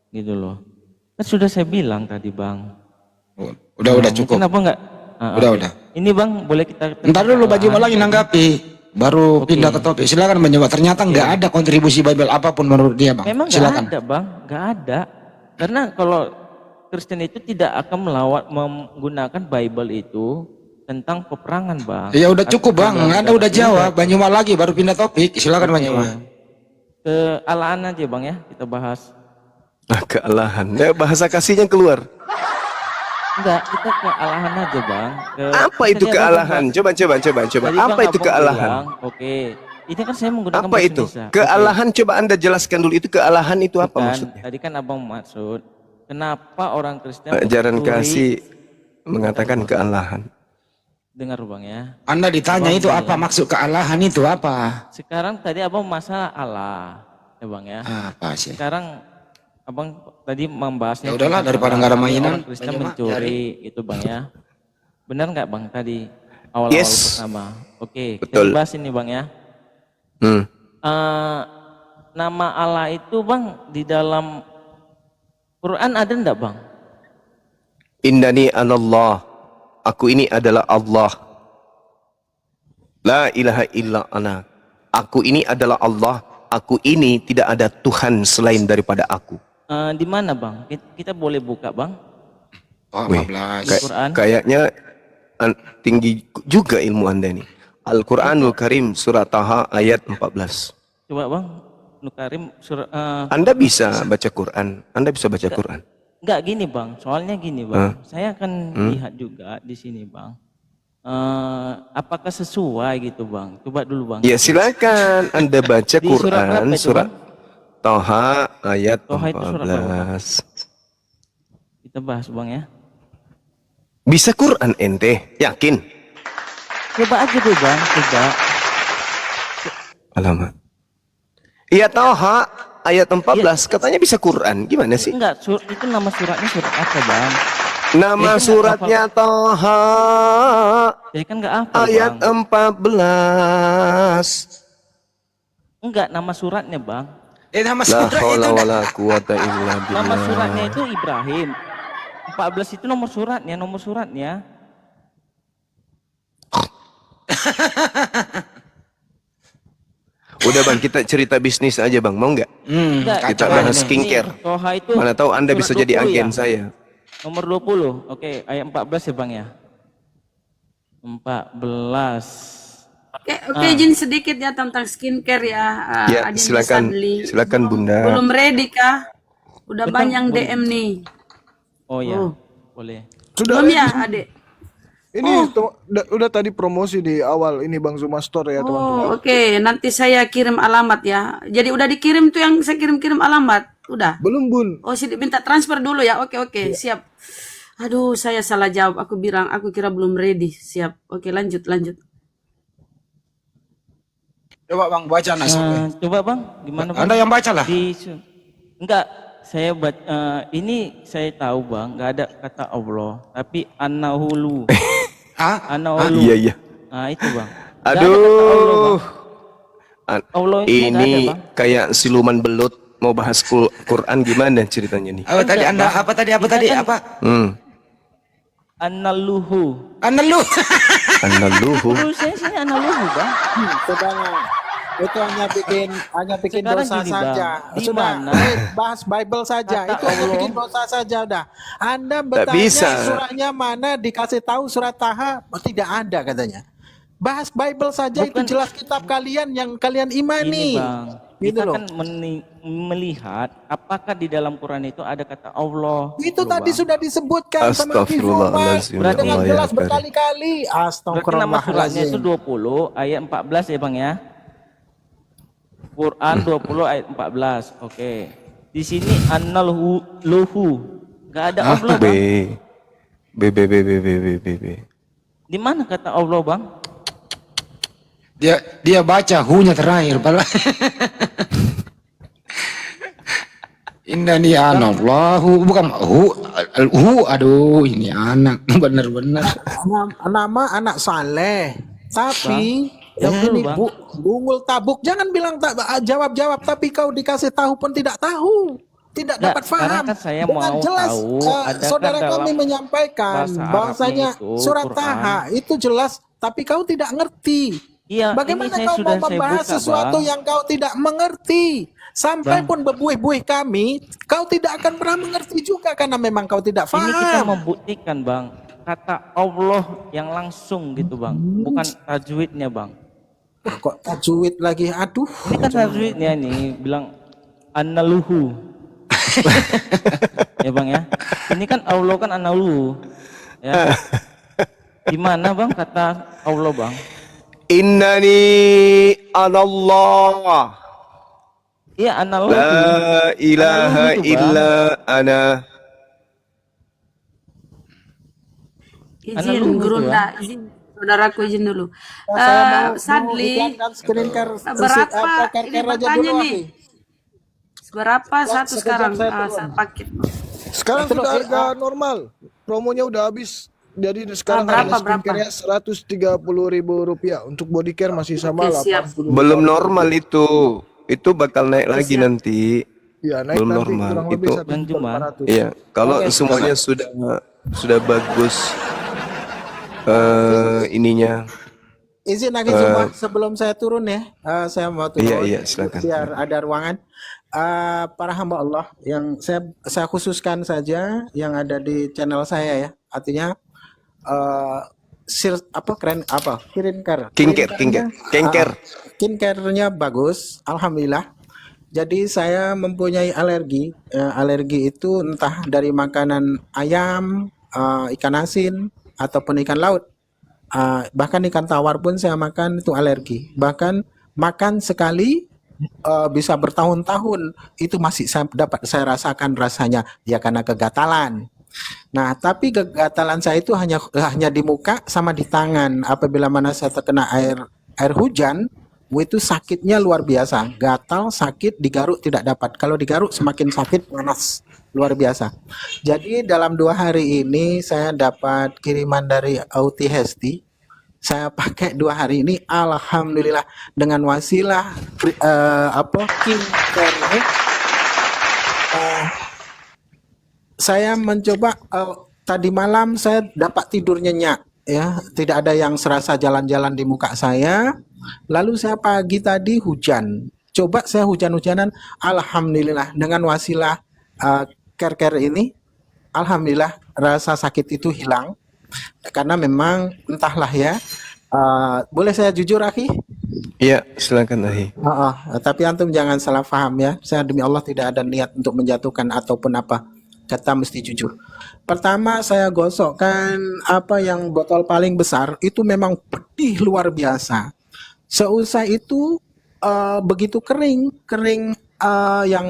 Gitu loh. Kan sudah saya bilang tadi, Bang. Udah cukup. Kenapa enggak? Udah. Ini Bang, boleh kita Ntar dulu Bang Juma lagi nanggapi. Baru pindah ke topik. Silakan Bang Juma. Ternyata nggak ada kontribusi Bible apapun menurut dia, Bang. Memang Silakan. nggak ada, Bang. Nggak ada. Karena kalau Kristen itu tidak akan menggunakan Bible itu tentang peperangan, Bang. Ya udah cukup Bang. Anda udah jawab. Bang Juma lagi baru pindah topik. Silakan Bang Juma. Ke Al-An aja, Bang ya. Kita bahas. Kealahan. Bahasa kasihnya keluar. Enggak, kita ke Al-An aja, Bang. Apa itu kealahan? Coba. Tadi, Apa Bang, itu Abang kealahan? bilang, oke. Ini kan saya menggunakan Apa bahasa itu? Indonesia. Kealahan coba Anda jelaskan dulu. Itu kealahan itu apa Bukan, maksudnya? tadi kan Abang maksud, kenapa orang Kristen Ajaran mencuri- kasih mengatakan kealahan. Dengar, Bang ya. Anda ditanya Abang itu bilang. apa maksud kealahan itu apa? Sekarang tadi Abang masalah Allah, ya Bang ya. Apa sih? Sekarang Abang tadi membahasnya. Ya udahlah, tentang daripada nggak ada orang mainan, Kristen Bang Juma, mencuri itu, Bang ya. Benar nggak, Bang, tadi awal-awal Yes. pertama? Oke, Betul. kita bahas ini, Bang ya. Nama Allah itu, Bang, di dalam Quran ada enggak, Bang? Innani anallah. Aku ini adalah Allah. La ilaha illa ana. Aku ini adalah Allah. Aku ini tidak ada Tuhan selain daripada aku. Di mana, Bang? Kita boleh buka, Bang? Oh, Wih, 15. Quran. Kayaknya tinggi juga ilmu Anda ini. Al-Quranul Karim surat Taha ayat 14. Coba, Bang. Nukarim surat Anda bisa baca Quran. Anda bisa baca Quran. enggak gini, Bang. Soalnya gini, Bang. Saya akan lihat juga di sini, Bang. Apakah sesuai gitu, Bang? Coba dulu, Bang. Ya silakan Anda baca Di surat berapa Quran itu, surat Bang? Taha ayat Taha itu surat berapa? 14. Kita bahas, Bang ya. Bisa Quran ente? Yakin? Coba aja deh, Bang. Coba. Alamak. Iya Taha ayat 14 katanya bisa Quran. Gimana sih? Enggak, itu nama suratnya surat apa, Bang? Nama Saya kan suratnya Taha Saya kan enggak hafal, ayat Bang. 14. Enggak, nama suratnya, Bang. Nama La surat itu haula dah. wala quwata illa Nama suratnya billah. itu Ibrahim. 14 itu nomor suratnya. Udah Bang, kita cerita bisnis aja Bang, mau nggak? Enggak, Kita coba bahas ini. skincare. Ini, Toha itu Mana tahu Anda surat bisa jadi 20 agen ya? saya. Nomor 20. Oke, ayat 14 ya, Bang ya. 14. Oke, izin sedikit ya tentang skincare ya. Ya, Adin silakan. bisa beli. Silakan Bunda. Belum ready kah? Udah Betul, banyak belum. DM nih. Oh ya, Oh. boleh. Sudah Belum ya, Adik? ini udah tadi promosi di awal ini Bang Zuma Store ya teman-teman. Oh, oke. Nanti saya kirim alamat ya. Jadi udah dikirim tuh yang saya kirim alamat. Udah. Belum Bun. Oh, sih minta transfer dulu ya. Oke, siap. Aduh, saya salah jawab. Aku kira belum ready. Siap. Oke, lanjut. Coba bang baca anak soleh. Coba bang, gimana bang? Anda yang baca lah. Enggak, saya ini saya tahu bang, nggak ada kata Allah, tapi anahulu, Hah? anahulu. Iya, iya. Nah itu bang. Nggak ada kata Allah, Aduh. bang. Allah itu nggak ada Ini bang. kayak siluman belut mau bahas Quran gimana ceritanya nih? Apa tadi Anda? Bang. Apa tadi? Apa? Analuhu. Anda lu. Analuhu. Dulu saya sini analuhu bang. Saudara, itu hanya bikin Sekarang dosa gini, saja. Bang, di Sudah, mana bahas Bible saja. kata Itu hanya Allah? bikin dosa saja udah. Anda Tak bertanya bisa. surahnya mana, dikasih tahu surat Taha, tidak ada katanya. Bahas Bible saja, itu Bukan. jelas kitab kalian yang kalian Ini imani. bang, Gitu kita loh. kan melihat apakah di dalam Quran itu ada kata Allah. Itu Gitu, tadi Bang. sudah disebutkan sama Astagfirullahaladzim, Hifuzah ya dengan Allah, ya jelas Karim. berkali-kali. Berarti nama suratnya itu Astagfirullahaladzim. 20 ayat 14 ya bang ya. Quran 20 ayat 14. Oke. Di sini annalhu. Enggak ada Allah B. bang. B. Di mana kata Allah bang? Dia baca hu-nya terakhir, pala. Innani anallahu, bukan hu, aduh ini anak bener-bener. Nama anak saleh, tapi Bang, yang yang dulu, ini Bang. bungul tabuk. Jangan bilang tak jawab, tapi kau dikasih tahu pun tidak tahu, tidak Nggak, dapat sekarang faham. kan saya Dengan mau jelas tahu, adakah saudara dalam kami menyampaikan bahasa bahwasanya Arabnya itu, surat Quran? Taha itu jelas, tapi kau tidak ngerti. Iya, Bagaimana ini saya kau mau sudah saya membahas buka, sesuatu Bang. yang kau tidak mengerti? Sampai Bang. pun berbuih-buih kami, kau tidak akan pernah mengerti juga karena memang kau tidak Ini kita faham. membuktikan bang, kata Allah yang langsung gitu bang, bukan tajwidnya bang. Wah, kok tajwid lagi? Aduh. Ini kan tajwidnya nih bilang analuhu. Ya bang ya. Ini kan Allah kan analuhu. Ya. Di mana bang kata Allah bang? Innani anallah. Iya analuhu. La ilaha Analuhu itu, Bang. illa ana. Izin Analuhu itu, Gurunda, izin saudaraku izin dulu. Saya mau Sadli, iklankan screen berapa ini aja bertanya dulu, nih? Aki. Berapa satu sekejap sekarang saya turun. paket? Sekarang Terus, sudah harga normal. Promonya udah habis. Jadi sekarang berapa, harga skincare-nya Rp130.000. Untuk body care masih sama Oke, siap. 80. Belum normal itu. Itu bakal naik lagi siap. nanti. Ya, naik Belum nanti normal. kurang lebih Itu 1.400. iya. Kalau semuanya sudah bagus ininya. Izin lagi cuma sebelum saya turun ya, saya mau turun. Iya, silakan. Biar ada ruangan. Para hamba Allah yang saya khususkan saja yang ada di channel saya ya, artinya skincare-nya bagus, alhamdulillah. Jadi saya mempunyai alergi. Alergi itu entah dari makanan ayam, ikan asin ataupun ikan laut. Bahkan ikan tawar pun saya makan itu alergi. Bahkan makan sekali bisa bertahun-tahun itu masih saya rasakan rasanya ya karena kegatalan. Nah, tapi kegatalan saya itu hanya di muka sama di tangan. Apabila mana saya terkena air hujan, itu sakitnya luar biasa. Gatal, sakit, digaruk tidak dapat. Kalau digaruk semakin sakit, panas luar biasa. Jadi dalam 2 hari ini saya dapat kiriman dari Auti Hesti. Saya pakai 2 hari ini, alhamdulillah dengan wasilah skincare. Saya mencoba tadi malam saya dapat tidur nyenyak ya, tidak ada yang serasa jalan-jalan di muka saya. Lalu saya pagi tadi hujan. Coba saya hujan-hujanan, alhamdulillah dengan wasilah care ini, alhamdulillah rasa sakit itu hilang. Karena memang entahlah ya, boleh saya jujur Aki? Iya, silakan Ahi. Tapi antum jangan salah paham ya. Saya demi Allah tidak ada niat untuk menjatuhkan ataupun apa. Kata mesti jujur. Pertama saya gosokkan yang botol paling besar itu memang pedih luar biasa. Seusai itu begitu kering yang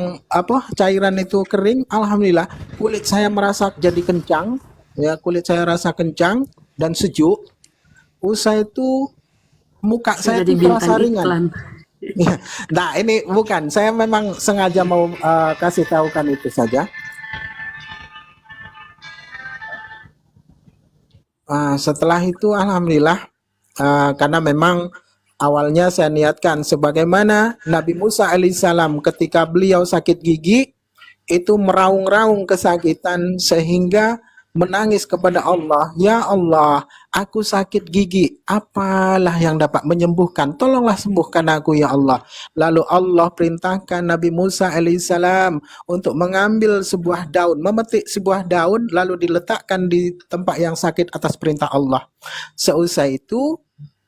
cairan itu kering, alhamdulillah kulit saya merasa jadi kencang. Ya, kulit saya rasa kencang dan sejuk. Usai itu muka saya Sudah itu terasa dibintang ringan. iklan. Nah, ini bukan. Saya memang sengaja mau kasih tahukan itu saja. Setelah itu alhamdulillah, karena memang awalnya saya niatkan sebagaimana Nabi Musa alaihissalam ketika beliau sakit gigi itu meraung-raung kesakitan sehingga menangis kepada Allah, "Ya Allah, aku sakit gigi, apalah yang dapat menyembuhkan? Tolonglah sembuhkan aku ya Allah." Lalu Allah perintahkan Nabi Musa alaihissalam untuk mengambil sebuah daun, memetik sebuah daun lalu diletakkan di tempat yang sakit atas perintah Allah. Seusai itu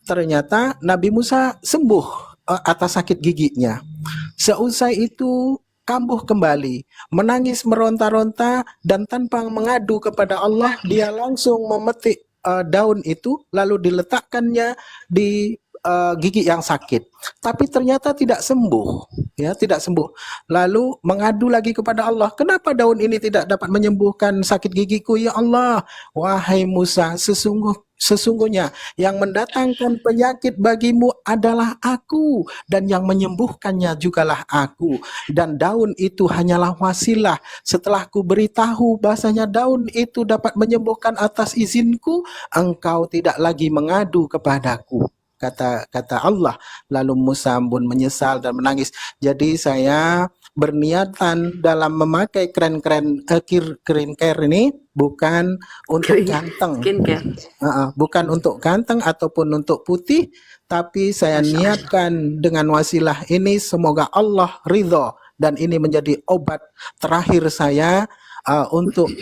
ternyata Nabi Musa sembuh atas sakit giginya. Seusai itu kambuh kembali, menangis meronta-ronta dan tanpa mengadu kepada Allah, dia langsung memetik daun itu lalu diletakkannya di gigi yang sakit. Tapi ternyata tidak sembuh, ya, tidak sembuh. Lalu mengadu lagi kepada Allah, "Kenapa daun ini tidak dapat menyembuhkan sakit gigiku ya Allah?" "Wahai Musa, sesungguhnya yang mendatangkan penyakit bagimu adalah aku dan yang menyembuhkannya jugalah aku, dan daun itu hanyalah wasilah. Setelah ku beritahu bahasanya daun itu dapat menyembuhkan atas izinku, engkau tidak lagi mengadu kepadaku," kata Allah. Lalu Musa pun menyesal dan menangis. Jadi saya berniatan dalam memakai keren-keren skincare ini bukan untuk ganteng, Skincare. bukan untuk ganteng ataupun untuk putih, tapi saya niatkan dengan wasilah ini semoga Allah ridho dan ini menjadi obat terakhir saya untuk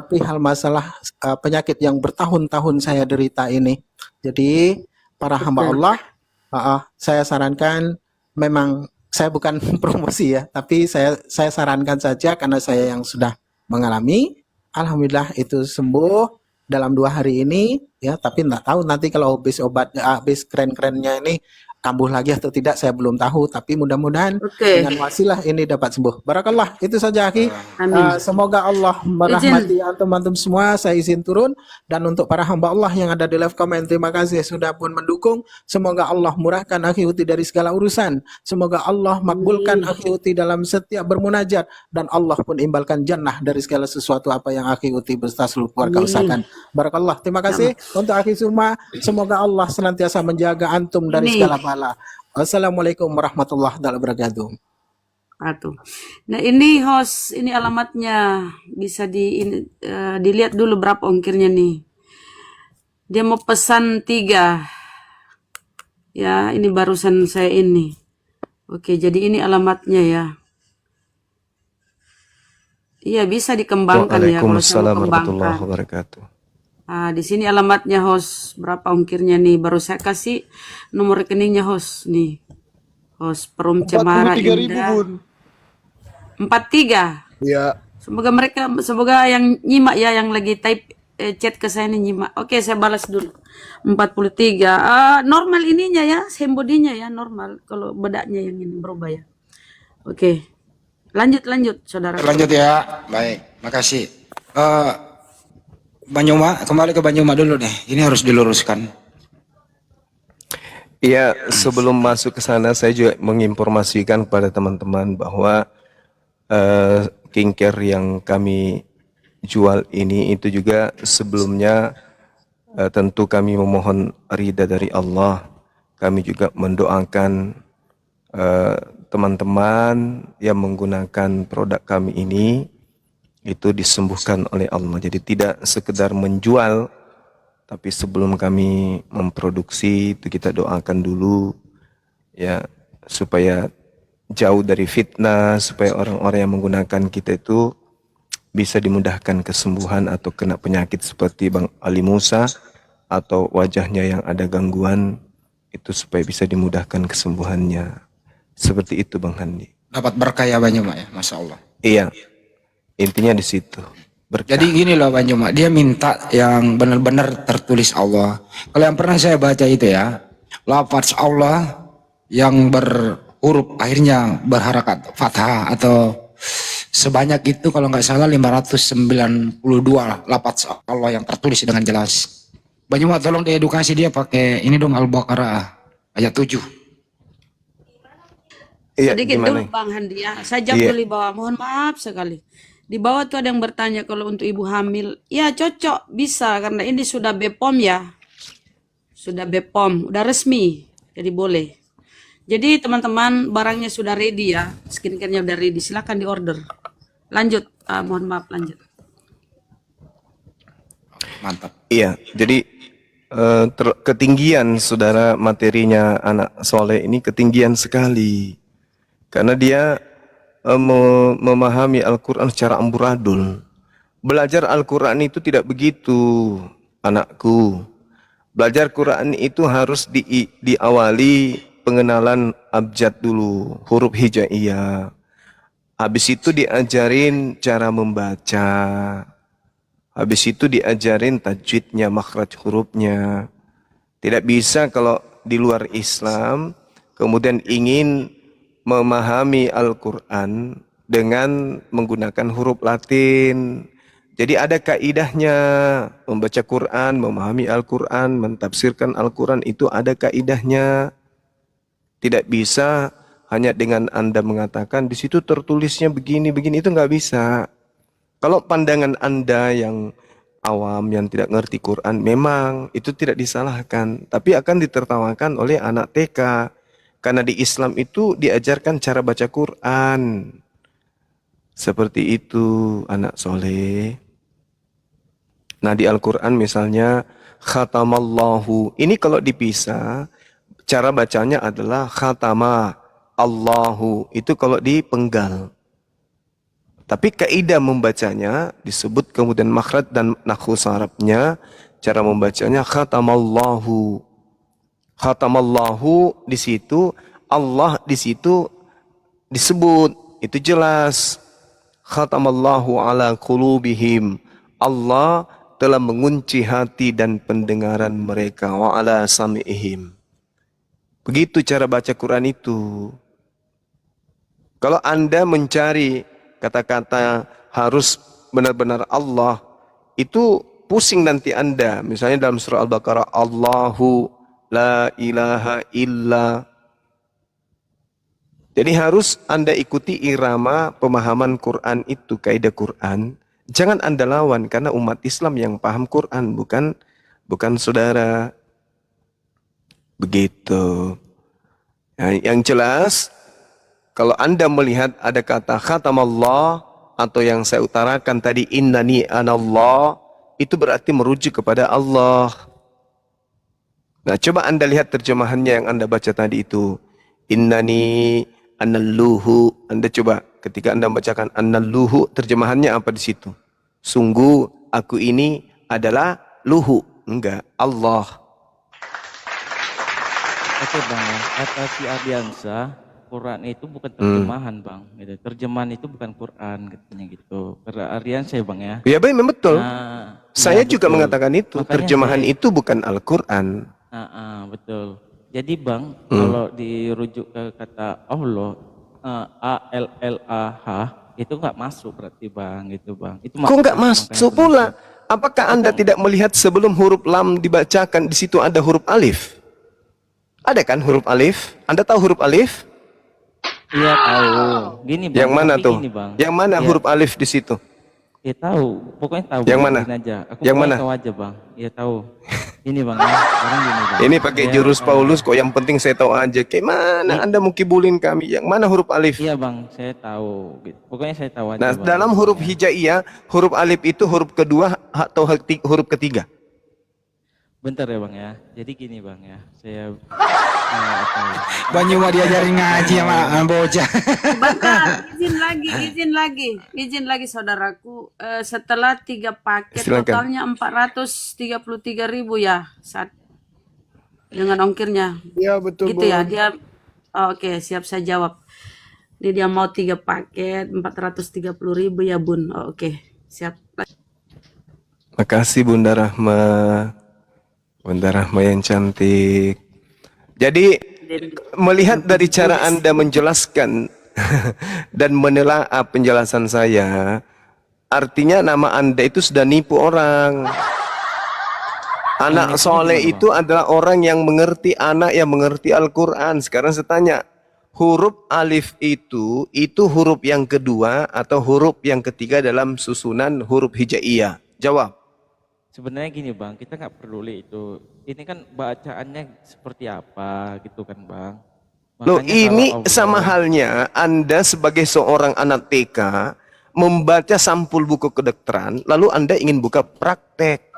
perihal masalah penyakit yang bertahun-tahun saya derita ini. Jadi para hamba Allah, saya sarankan, memang saya bukan promosi ya, tapi saya sarankan saja karena saya yang sudah mengalami. Alhamdulillah itu sembuh dalam 2 hari ini ya, tapi nggak tahu nanti kalau habis obat, habis keren-kerennya ini kambuh lagi atau tidak, saya belum tahu, tapi mudah-mudahan Oke. dengan wasilah ini dapat sembuh. Barakallah, itu saja Aki. Amin. Semoga Allah merahmati antum-antum semua. Saya izin turun, dan untuk para hamba Allah yang ada di live comment, terima kasih sudah pun mendukung. Semoga Allah murahkan Akhi Uti dari segala urusan. Semoga Allah makbulkan Akhi Uti dalam setiap bermunajat, dan Allah pun imbalkan jannah dari segala sesuatu apa yang Akhi Uti beserta seluruh keluarga usahakan. Barakallah. Terima kasih untuk Akhi Suma. Semoga Allah senantiasa menjaga antum dari Ini. segala bala. Wassalamualaikum warahmatullahi wabarakatuh. Nah, ini host, ini alamatnya bisa dilihat dulu berapa ongkirnya nih. Dia mau pesan 3. Ya, ini barusan saya ini. Oke, jadi ini alamatnya ya. Iya, bisa dikembangkan ya kalau saya Waalaikumsalam mau warahmatullahi kembangkan. wabarakatuh. Di sini alamatnya host, berapa ongkirnya nih? Baru saya kasih nomor rekeningnya host nih. Host Perum Cemara 43.000 Indah. Bun. 43. Ya. Semoga yang nyimak ya, yang lagi type chat ke saya nih nyimak. Oke, saya balas dulu. 43. Normal ininya ya, sembodinya ya normal. Kalau bedaknya yang ini berubah ya. Oke. Lanjut saudara. Lanjut ya. Baik, makasih. Banyuma, kembali ke Banyuma dulu deh. Ini harus diluruskan. Iya, sebelum masuk ke sana saya juga menginformasikan kepada teman-teman bahwa skincare yang kami jual ini itu juga sebelumnya tentu kami memohon ridha dari Allah. Kami juga mendoakan teman-teman yang menggunakan produk kami ini itu disembuhkan oleh Allah. Jadi tidak sekedar menjual, tapi sebelum kami memproduksi itu kita doakan dulu ya, supaya jauh dari fitnah, supaya orang-orang yang menggunakan kita itu bisa dimudahkan kesembuhan atau kena penyakit seperti Bang Ali Musa atau wajahnya yang ada gangguan itu supaya bisa dimudahkan kesembuhannya. Seperti itu Bang Handi. Dapat berkah ya Banyuma ya, Masya Allah. Iya. Intinya di situ. Berkah. Jadi gini loh Banyuma, dia minta yang benar-benar tertulis Allah. Kalau yang pernah saya baca itu ya, lafaz Allah yang berhuruf akhirnya berharakat fathah atau sebanyak itu, kalau nggak salah 592 lafaz Allah yang tertulis dengan jelas. Banyuma tolong diedukasi dia pakai ini dong, Al-Baqarah ayat 7. Iya, Sedikit gimana? dulu Bang Handi ya. Saya jawab Iya. dulu di bawah. Mohon maaf sekali. Di bawah tuh ada yang bertanya kalau untuk ibu hamil. Ya cocok, bisa. Karena ini sudah BPOM ya. Sudah BPOM, udah resmi. Jadi boleh. Jadi teman-teman barangnya sudah ready ya. Skincare-nya udah ready. Silakan diorder. Lanjut. Mohon maaf lanjut. Mantap. Iya, jadi ketinggian saudara materinya anak soleh ini ketinggian sekali. Karena dia memahami Al-Quran secara amburadul. Belajar Al-Quran itu tidak begitu, anakku. Belajar Quran itu harus diawali pengenalan abjad dulu, huruf hijaiyah. Habis itu diajarin cara membaca. Habis itu diajarin tajwidnya, makhraj hurufnya. Tidak bisa kalau di luar Islam kemudian ingin memahami Al-Quran dengan menggunakan huruf Latin. Jadi ada kaidahnya, membaca Quran, memahami Al-Quran, mentafsirkan Al-Quran itu ada kaidahnya. Tidak bisa hanya dengan Anda mengatakan di situ tertulisnya begini-begini, itu nggak bisa. Kalau pandangan Anda yang awam, yang tidak ngerti Quran, memang itu tidak disalahkan. Tapi akan ditertawakan oleh anak TK. Karena di Islam itu diajarkan cara baca Quran. Seperti itu anak soleh. Nah di Al-Quran misalnya, khatamallahu. Ini kalau dipisah, cara bacanya adalah khatama Allahu. Itu kalau dipenggal. Tapi kaidah membacanya disebut kemudian makhraj dan nakhus Arabnya, cara membacanya khatamallahu. Khatamallahu di situ, Allah di situ disebut, itu jelas. Khatamallahu ala qulubihim. Allah telah mengunci hati dan pendengaran mereka, wa ala sami'ihim. Begitu cara baca Quran itu. Kalau Anda mencari kata-kata harus benar-benar Allah, itu pusing nanti Anda. Misalnya dalam surah Al-Baqarah, Allahu la ilaha illa. Jadi harus Anda ikuti irama pemahaman Quran itu, kaidah Quran. Jangan Anda lawan, karena umat Islam yang paham Quran, bukan saudara. Begitu. Nah, yang jelas, kalau Anda melihat ada kata khatamallah, atau yang saya utarakan tadi innani anallah, itu berarti merujuk kepada Allah. Nah, coba Anda lihat terjemahannya yang Anda baca tadi itu. Innani analluhu. Anda coba ketika Anda membacakan analluhu, terjemahannya apa di situ? Sungguh aku ini adalah luhu. Enggak, Allah. Oke Bang ya, kata si Ardiansa, Quran itu bukan terjemahan Bang. Gitu. Terjemahan itu bukan Quran katanya gitu. Karena Ardiansa ya Bang ya. Ya betul. betul. Nah, Saya iya, juga betul. mengatakan itu. Makanya Terjemahan saya- itu bukan Al-Quran. Betul. Jadi Bang, kalau dirujuk ke kata Allah, A-L-L-A-H, itu nggak masuk berarti Bang, gitu Bang. Itu Kok nggak maksudnya, masuk makanya pula? Apakah Anda tidak melihat sebelum huruf lam dibacakan di situ ada huruf alif? Ada kan huruf alif? Anda tahu huruf alif? Iya tahu. Gini Bang. Yang mana tapi tuh? Gini, Bang. Yang mana Iya, huruf alif di situ? Ya tahu. Pokoknya tahu. Yang Bang, mana? gini aja. Aku Yang pokoknya mana? tahu aja Bang. Iya tahu. Ini Bang. Ya. Sekarang gini Bang. Ini pakai Saya, jurus Paulus kok, yang penting saya tahu aja. Kayak mana Anda mau kibulin kami? Yang mana huruf alif? Iya Bang. Saya tahu. Gitu. Pokoknya saya tahu aja Nah, Bang. dalam huruf hijaiyah, huruf alif itu huruf kedua atau huruf ketiga? Bentar ya Bang ya. Jadi gini Bang ya. Saya Banyu mah diajarin ngaji sama bocah. Bentar, izin lagi saudaraku. Setelah 3 paket Silakan. totalnya 433.000 ya saat dengan ongkirnya. Iya betul Gitu Bu. ya dia. Oke, siap saya jawab. Ini dia mau 3 paket 430.000 ya Bun. Oke, siap. Makasih Bunda Rahma. Bunda Rahma yang cantik. Jadi melihat dari cara Anda menjelaskan dan menelaah penjelasan saya, artinya nama Anda itu sudah nipu orang. Anak soleh itu adalah orang yang mengerti, anak yang mengerti Al-Quran. Sekarang saya tanya, huruf alif itu huruf yang kedua atau huruf yang ketiga dalam susunan huruf hijaiyah? Jawab. Sebenarnya gini bang, kita nggak peduli itu. Ini kan bacaannya seperti apa gitu kan bang. Loh, Makanya ini kalau Allah- sama halnya Anda sebagai seorang anak TK membaca sampul buku kedokteran, lalu Anda ingin buka praktek.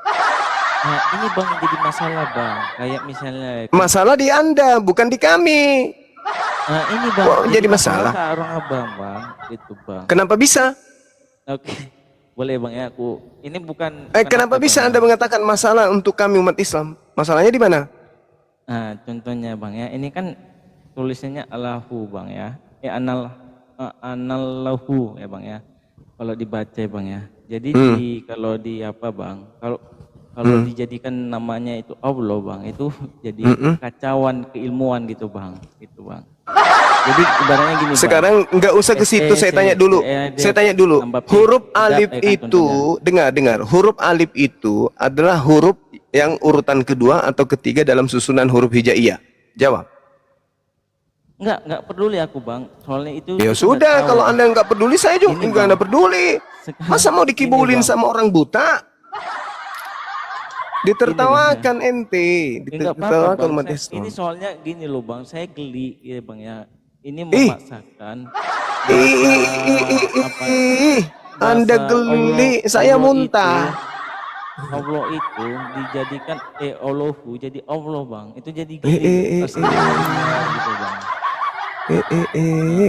Nah ini bang yang jadi masalah bang. Kayak misalnya, Masalah di Anda, bukan di kami. nah ini bang. Kok jadi masalah? Ke orang abang bang, gitu bang. Kenapa bisa? Oke, boleh bang ya aku. Ini bukan. Kenapa apa, bisa Bang, Anda ya. mengatakan masalah untuk kami umat Islam? Masalahnya di mana? Nah contohnya bang ya, ini kan tulisannya Allahu bang ya. Anallahu ya bang ya. Kalau dibaca ya bang ya. Jadi kalau di apa bang? Kalau dijadikan namanya itu Allah bang, itu jadi kacauan keilmuan gitu bang, Jadi ibaratnya gini bang. Sekarang nggak usah ke situ, saya tanya dulu. Saya tanya dulu. Huruf alif itu, dengar. Huruf alif itu adalah huruf yang urutan kedua atau ketiga dalam susunan huruf hijaiyah. Jawab. Nggak peduli aku bang, soalnya itu. Ya itu sudah, nggak tahu. kalau Anda nggak peduli, saya juga Ini, nggak Bang. peduli. Sekarang- Masa mau dikibulin ini, Bang. sama orang buta? Ditertawakan ente, Enggak ditertawakan apa-apa umat bang. Islam. Ini soalnya gini loh bang, saya geli ya bang ya. Ini Ih. memaksakan. Ih, Anda geli, saya muntah. Allah itu dijadikan Allahu jadi Allah bang. Itu jadi Eh, eh, eh, gitu bang.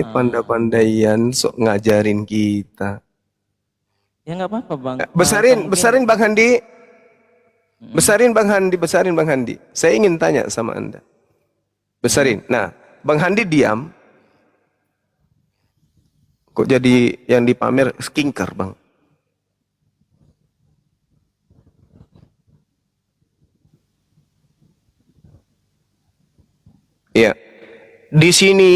Pandai-pandaian sok ngajarin kita. Ya nggak apa-apa bang. Besarin Bang Handi. Besarin Bang Handi. Saya ingin tanya sama Anda. Besarin. Nah, Bang Handi diam. Kok jadi yang dipamer skinker, Bang? Iya. Di sini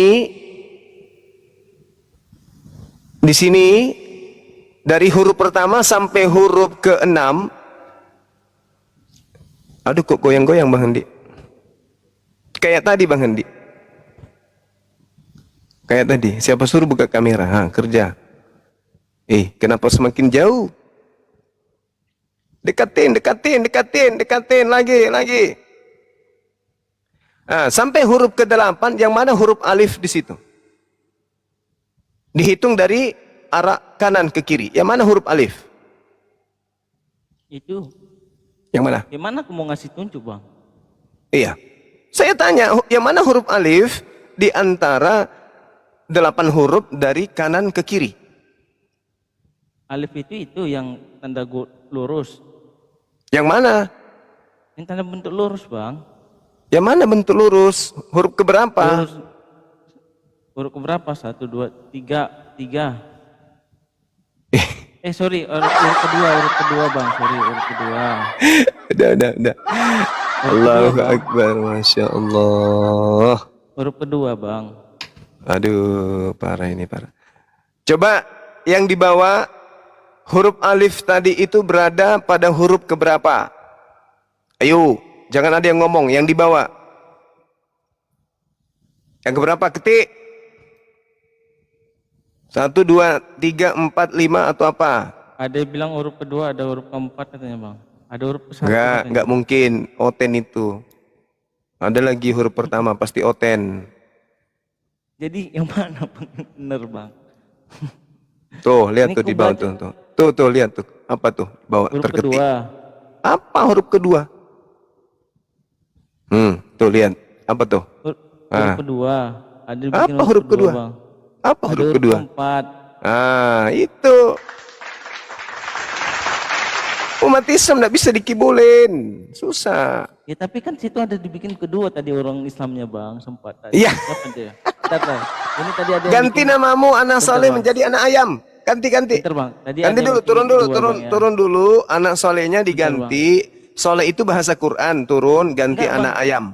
dari huruf pertama sampai huruf ke-6. Aduh, kok goyang-goyang Bang Handi? Kayak tadi Bang Handi. Kayak tadi, siapa suruh buka kamera? Kerja. Kenapa semakin jauh? Dekatin lagi. Sampai huruf ke-8, yang mana huruf alif di situ? Dihitung dari arah kanan ke kiri. Yang mana huruf alif? Itu. Yang mana? Gimana aku mau ngasih tunjuk bang? Iya. Saya tanya, yang mana huruf alif di antara 8 huruf dari kanan ke kiri? Alif itu yang tanda lurus. Yang mana? Yang tanda bentuk lurus bang. Yang mana bentuk lurus? Huruf keberapa? Lurus. Huruf keberapa? 1, 2, 3. Sorry, huruf kedua bang. Sorry, huruf kedua. Udah. Allahu Akbar, Masya Allah. Huruf kedua bang. Aduh, parah ini, parah. Coba yang di bawah huruf alif tadi itu berada pada huruf keberapa? Ayo, jangan ada yang ngomong, yang di bawah. Yang keberapa? Ketik. 1, 2, 3, 4, 5 atau apa? Ada yang bilang huruf kedua, ada huruf keempat katanya bang. Ada huruf ke-1 katanya. Enggak mungkin oten itu. Ada lagi huruf pertama pasti oten. Jadi yang mana bang? Bener bang. Tuh, lihat Ini tuh di aku bawah baca. tuh. Tuh, lihat tuh. Apa tuh? Bawah Huruf terketik. kedua. Apa huruf kedua? Tuh lihat. Apa tuh? Huruf kedua. Ada yang bikin Apa huruf kedua? bang. Apa Ada huruf kedua? keempat. Itu. Umat Islam tidak bisa dikibulin. Susah. Ya tapi kan situ ada dibikin kedua tadi orang Islamnya bang, sempat tadi. Iya. Siapa dia? Bentar, Bang. Ini tadi ada yang Ganti bikin- namamu anak Bentar, soleh Bang. menjadi anak ayam. Ganti. Bentar, Bang. Tadi Ganti ada yang dulu, bikin turun dulu, kedua, Bang, ya. turun dulu. Anak solehnya diganti. Soleh itu bahasa Quran, turun ganti Enggak, anak Bang. ayam.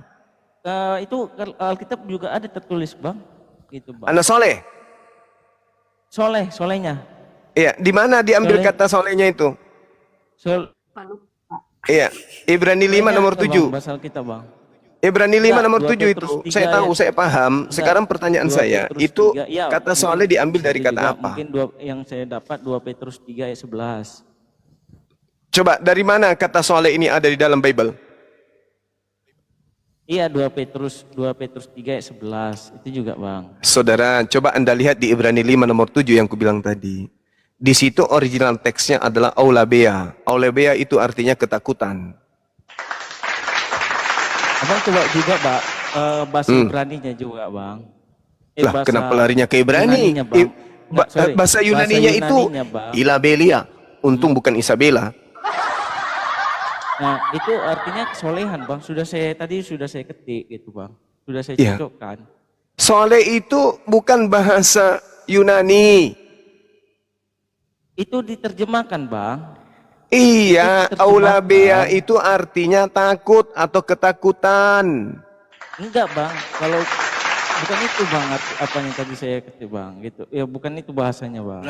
Itu Alkitab juga ada tertulis bang, gitu bang. Anak soleh. Solehnya. Iya, di mana diambil Soleh. kata solehnya itu? Sol. Iya, Ibrani 5 Solehnya nomor ada, 7. Bang, bahasa Alkitab bang. Ibrani 5 Enggak, nomor 2 7 itu, Petrus 3 saya tahu, ayat saya paham. enggak, Sekarang pertanyaan 2 saya, Petrus itu 3 ya kata mungkin soalnya diambil dari bisa kata juga, apa? mungkin yang saya dapat 2 Petrus 3 ayat 11. Coba dari mana kata soalnya ini ada di dalam Bible? Iya 2 Petrus 3 ayat 11 itu juga Bang. Saudara, coba Anda lihat di Ibrani 5 nomor 7 yang kubilang tadi. Di situ original teksnya adalah aulabea. Aulabea itu artinya ketakutan. Abang coba juga Pak bahasa Ibraninya juga Bang. Lah, kenapa larinya ke Ibrani? Yunaninya, Bang. Nggak, sorry. Bahasa Yunaninya itu Bang. Ilabelia. Untung bukan Isabella. Nah, itu artinya kesolehan, Bang. Sudah saya ketik gitu, Bang. Sudah saya Iya. cocokkan. Soleh itu bukan bahasa Yunani. Itu diterjemahkan, Bang. Iya, Itu terjemahkan. aulabea itu artinya takut atau ketakutan. Enggak, Bang. Kalau bukan itu, Bang, apa yang tadi saya ketik, Bang, gitu. Ya, bukan itu bahasanya, Bang.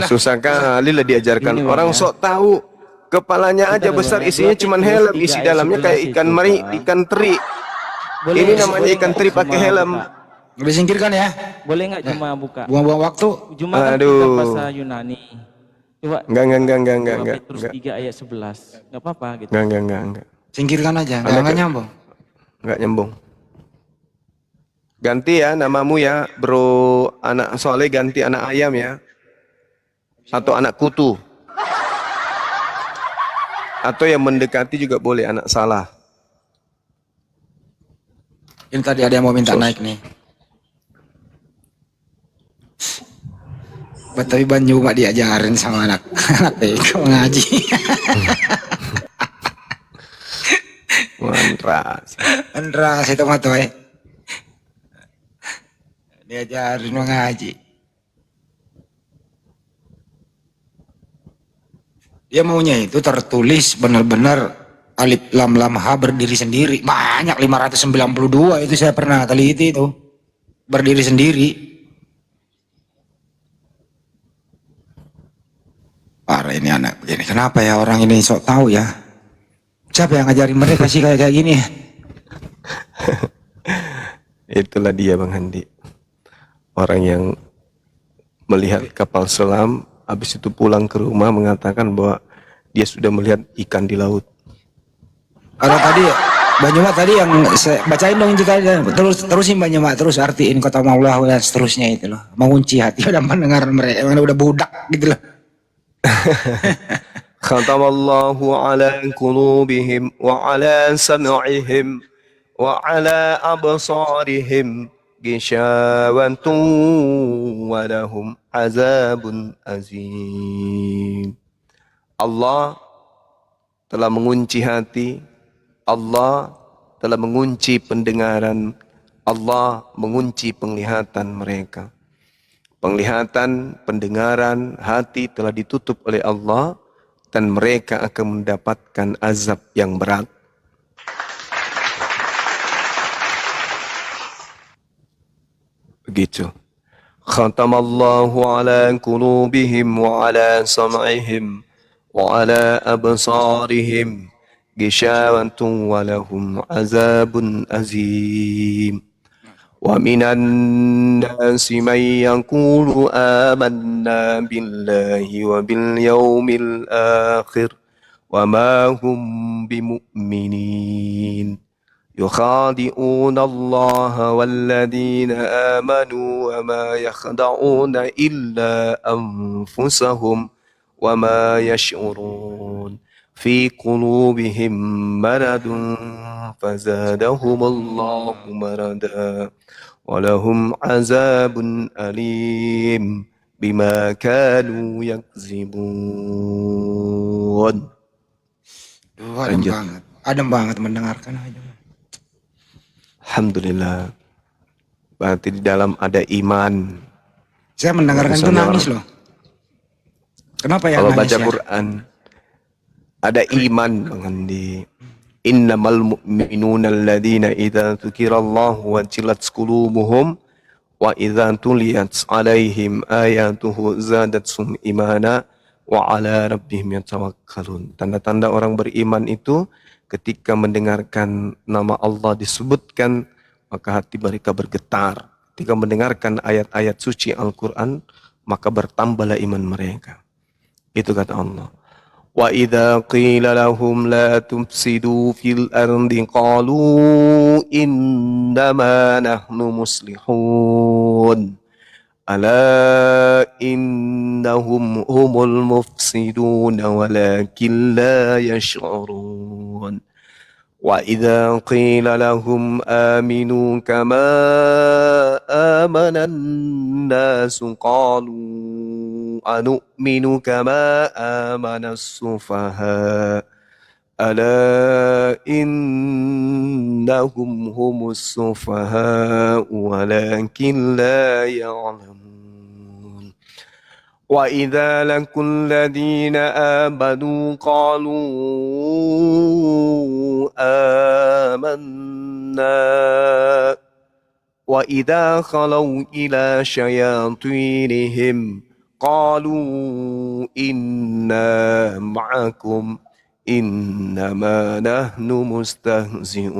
Susah kali lah diajarkan. Ini, Bang, Orang ya. sok tahu. Kepalanya aja Bentar, besar, Bang, ya. isinya 2 cuman Petrus helm. 3 Isi ayat dalamnya kayak 11 ikan itu, meri, Bang. ikan teri. Boleh, Ini namanya boleh ikan nggak teri cuma pakai helm. buka? Nggak disingkirkan ya. Boleh nggak cuma buka? Buang-buang waktu. Cuma kan kita Aduh. bahasa Yunani. Coba Enggak, 2 Petrus enggak. 3 ayat 11. Enggak apa-apa gitu. Enggak. Singkirkan aja. Anda Nggak ke- nyambung. Enggak nyambung. Ganti ya namamu ya, bro. Anak soalnya ganti anak ayam ya. Atau anak kutu. Atau yang mendekati juga boleh, anak salah. Ini tadi ada yang mau minta naik nih. Tapi Banyu nggak diajarin sama anak PK ngaji. Mandras. Andras itu mah tuh diajarin mau ngaji. Dia maunya itu tertulis benar-benar alif lam lam ha berdiri sendiri. Banyak 592 itu saya pernah teliti itu. Berdiri sendiri. Parah ini anak begini. Kenapa ya orang ini sok tahu ya? Siapa yang ngajarin mereka sih kayak gini? Itulah dia Bang Handi. Orang yang melihat kapal selam, habis itu pulang ke rumah mengatakan bahwa dia sudah melihat ikan di laut. Ada tadi Banyumat tadi yang saya bacain dong itu tadi, terusin Banyumat, terus artiin kota Allah dan seterusnya itu loh, mengunci hati udah mendengar mereka yang udah budak gitu loh. Khatamallahu ala qulubihim wa ala sam'ihim wa ala absarihim ghishawatun wa lahum azabun azim. Allah telah mengunci hati, Allah telah mengunci pendengaran, Allah mengunci penglihatan mereka. Penglihatan, pendengaran, hati telah ditutup oleh Allah dan mereka akan mendapatkan azab yang berat. Begitu. Khatamallahu ala qulubihim wa ala sam'ihim wa ala absarihim ghishawatun wa lahum azabun azim. ومن الناس من يقول آمنا بالله وباليوم الآخر وما هم بمؤمنين يخادعون الله والذين آمنوا وما يخدعون إلا أنفسهم وما يشعرون في قلوبهم مرض فزادهم الله مرضا ولهم عذاب أليم بما كانوا يكذبون. Adem banget mendengarkan aja. Alhamdulillah. Berarti di dalam ada iman. Saya mendengarkan itu nangis loh. Kenapa ya kalau nangis baca ya? Quran ada iman Bang Andi. Innamal mu'minuna alladhina idza dzukirallahu wajilat qulubuhum wa idza tuliyat alaihim ayatuhu zadatsum imana wa 'ala rabbihim yatawakkalun. Tanda-tanda orang beriman itu ketika mendengarkan nama Allah disebutkan, maka hati mereka bergetar. Ketika mendengarkan ayat-ayat suci Al-Quran, maka bertambahlah iman mereka. Itu kata Allah. Wa idza qila lahum la tufsidu fil ardi qalu innama nahnu muslihun. Ala innahum humul mufsidun walakin la yash'urun. وإذا قيل لهم آمنوا كما آمن الناس قالوا أنؤمن كما آمن السفهاء ألا إنهم هم السفهاء ولكن لا يعلمون وإذا لقوا الذين آمنوا قالوا آمنا وإذا خلوا إلى شياطينهم قالوا إنا معكم إنما نحن مستهزئون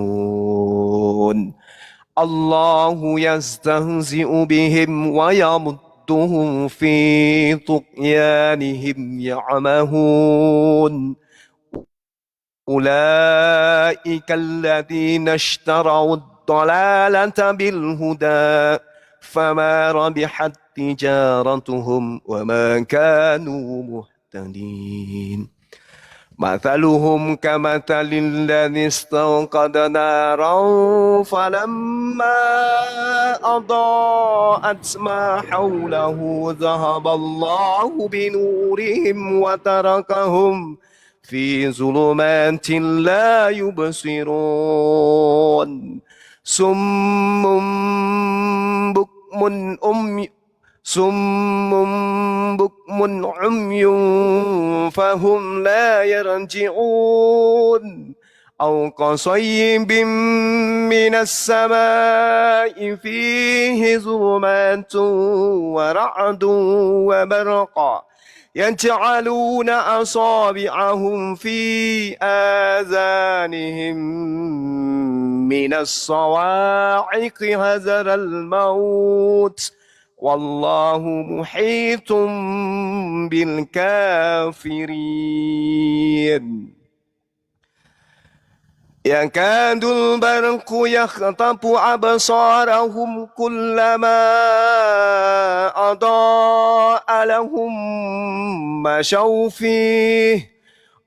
الله يستهزئ بهم ويمدهم في طغيانهم يعمهون أولئك الذين اشتروا الضلالة بالهدى فما ربحت تجارتهم وما كانوا مهتدين مثلهم كمثل الذي استوقد نارا فلما أضاءت ما حوله ذهب الله بنورهم وتركهم في ظلمات لا يبصرون صم بكم عمي فهم لا يرجعون أو كصيب من السماء فيه ظلمات ورعد وبرق يجعلون أصابعهم في آذانهم من الصواعق حذر الموت والله محيط بالكافرين يكاد البرق يخطف أبصارهم كلما أضاء لهم مشوا فيه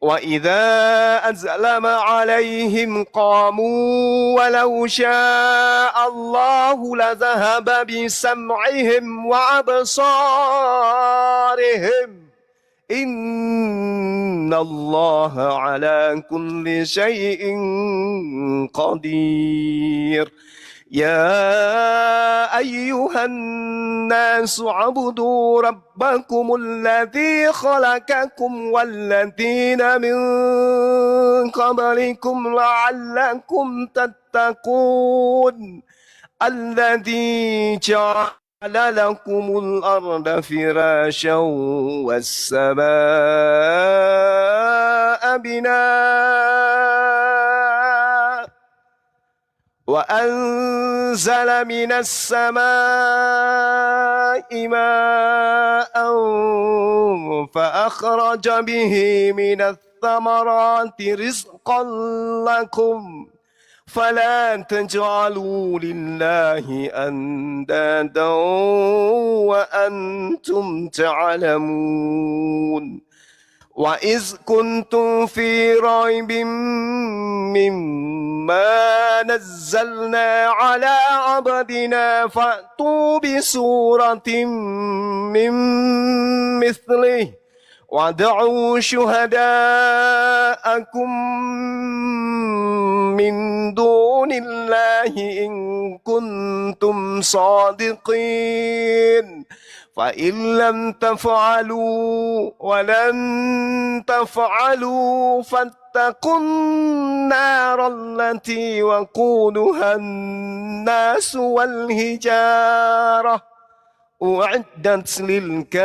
وإذا أظلم عليهم قاموا ولو شاء الله لذهب بسمعهم وأبصارهم إن الله على كل شيء قدير يا أيها الناس اعبدوا ربكم الذي خلقكم والذين من قبلكم لعلكم تتقون الذي جعل لكم الأرض فراشا والسماء بناء وأنزل من السماء ماء فأخرج به من الثمرات رزقا لكم فلا تجعلوا لله أندادا وأنتم تعلمون وإذ كنتم في ريب مما نزلنا على عبدنا فأتوا بسورة من مثله وادعوا شهداءكم من دون الله إن كنتم صادقين فإن لم تفعلوا ولن تفعلوا فاتقوا النار التي وقودها الناس والحجارة أعدت للكافرين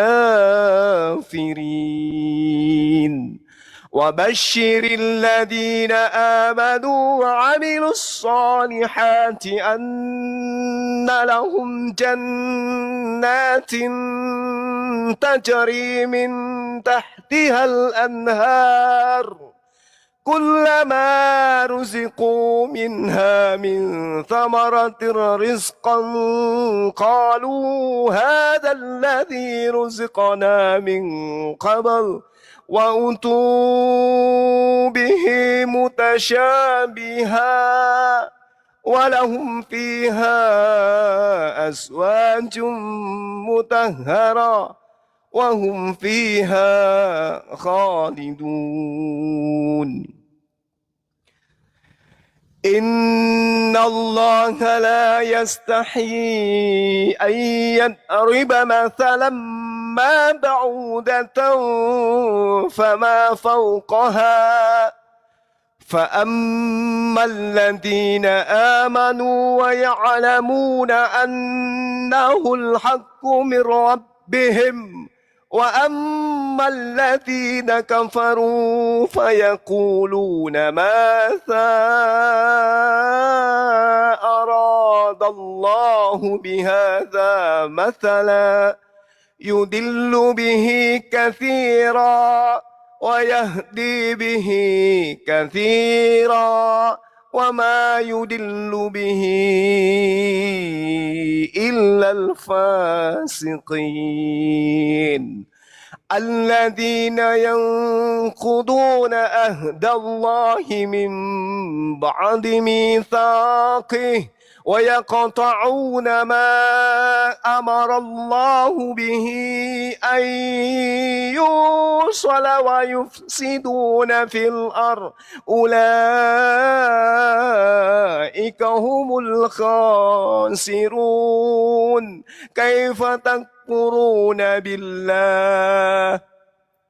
وبشر الذين آمنوا وعملوا الصالحات أن لهم جنات تجري من تحتها الأنهار كلما رزقوا منها من ثمرة رزقا قالوا هذا الذي رزقنا من قبل وأتوا به متشابها ولهم فيها أزواج مطهرة وهم فيها خالدون إن الله لا يستحيي أن يضرب مثلا ما بعودة فما فوقها فأما الذين آمنوا ويعلمون أنه الحق من ربهم وأما الذين كفروا فيقولون ماذا أراد الله بهذا مثلا يضل به كثيرا ويهدي به كثيرا وما يضل به إلا الفاسقين الذين ينقضون عهد الله من بعد ميثاقه ويقطعون ما أمر الله به أن يوصل ويفسدون في الأرض أولئك هم الخاسرون كيف تكفرون بالله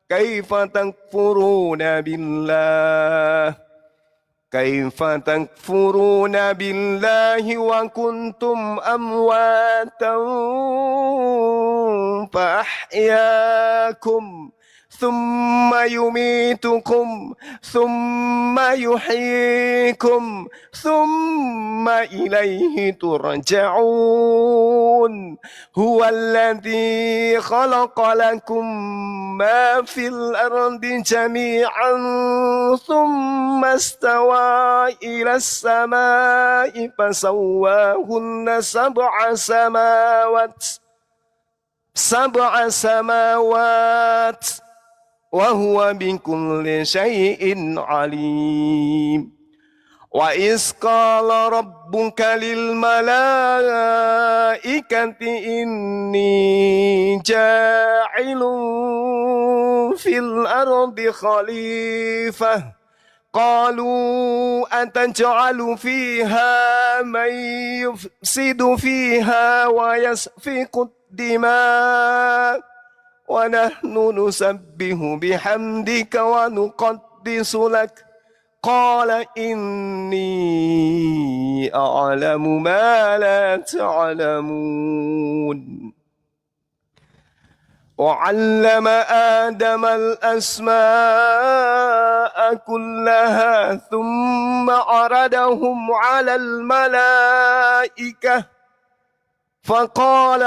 كيف تكفرون بالله كيف تكفرون بالله وكنتم أمواتا فأحياكم ثم يميتكم ثم يحييكم ثم إليه ترجعون هو الذي خلق لكم ما في الأرض جميعا ثم استوى إلى السماء فسواهن سبع سماوات وهو بكل شيء عليم وإذ قال ربك للملائكة إني جاعل في الأرض خليفة قالوا أتجعل فيها من يفسد فيها ويسفك الدماء ونحن نسبح بحمدك ونقدس لك قال إني أعلم ما لا تعلمون وعلم آدم الأسماء كلها ثم عرضهم على الملائكة فقال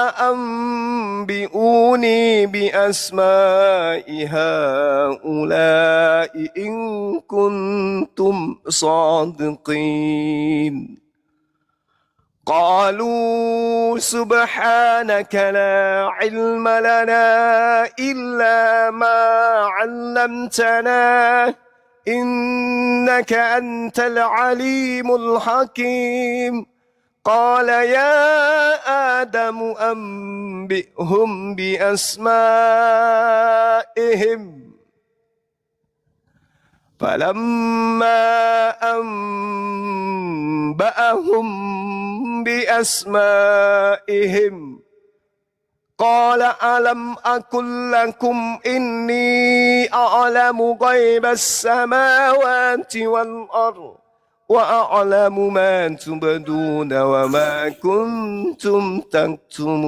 أنبئوني بأسماء هؤلاء إن كنتم صادقين قالوا سبحانك لا علم لنا إلا ما علمتنا إنك أنت العليم الحكيم قال يا آدم أنبئهم بأسمائهم فلما أنبأهم بأسمائهم قال ألم أقل لكم إني أعلم غيب السماوات والأرض وأعلم ما تبدون وما كنتم تكتمون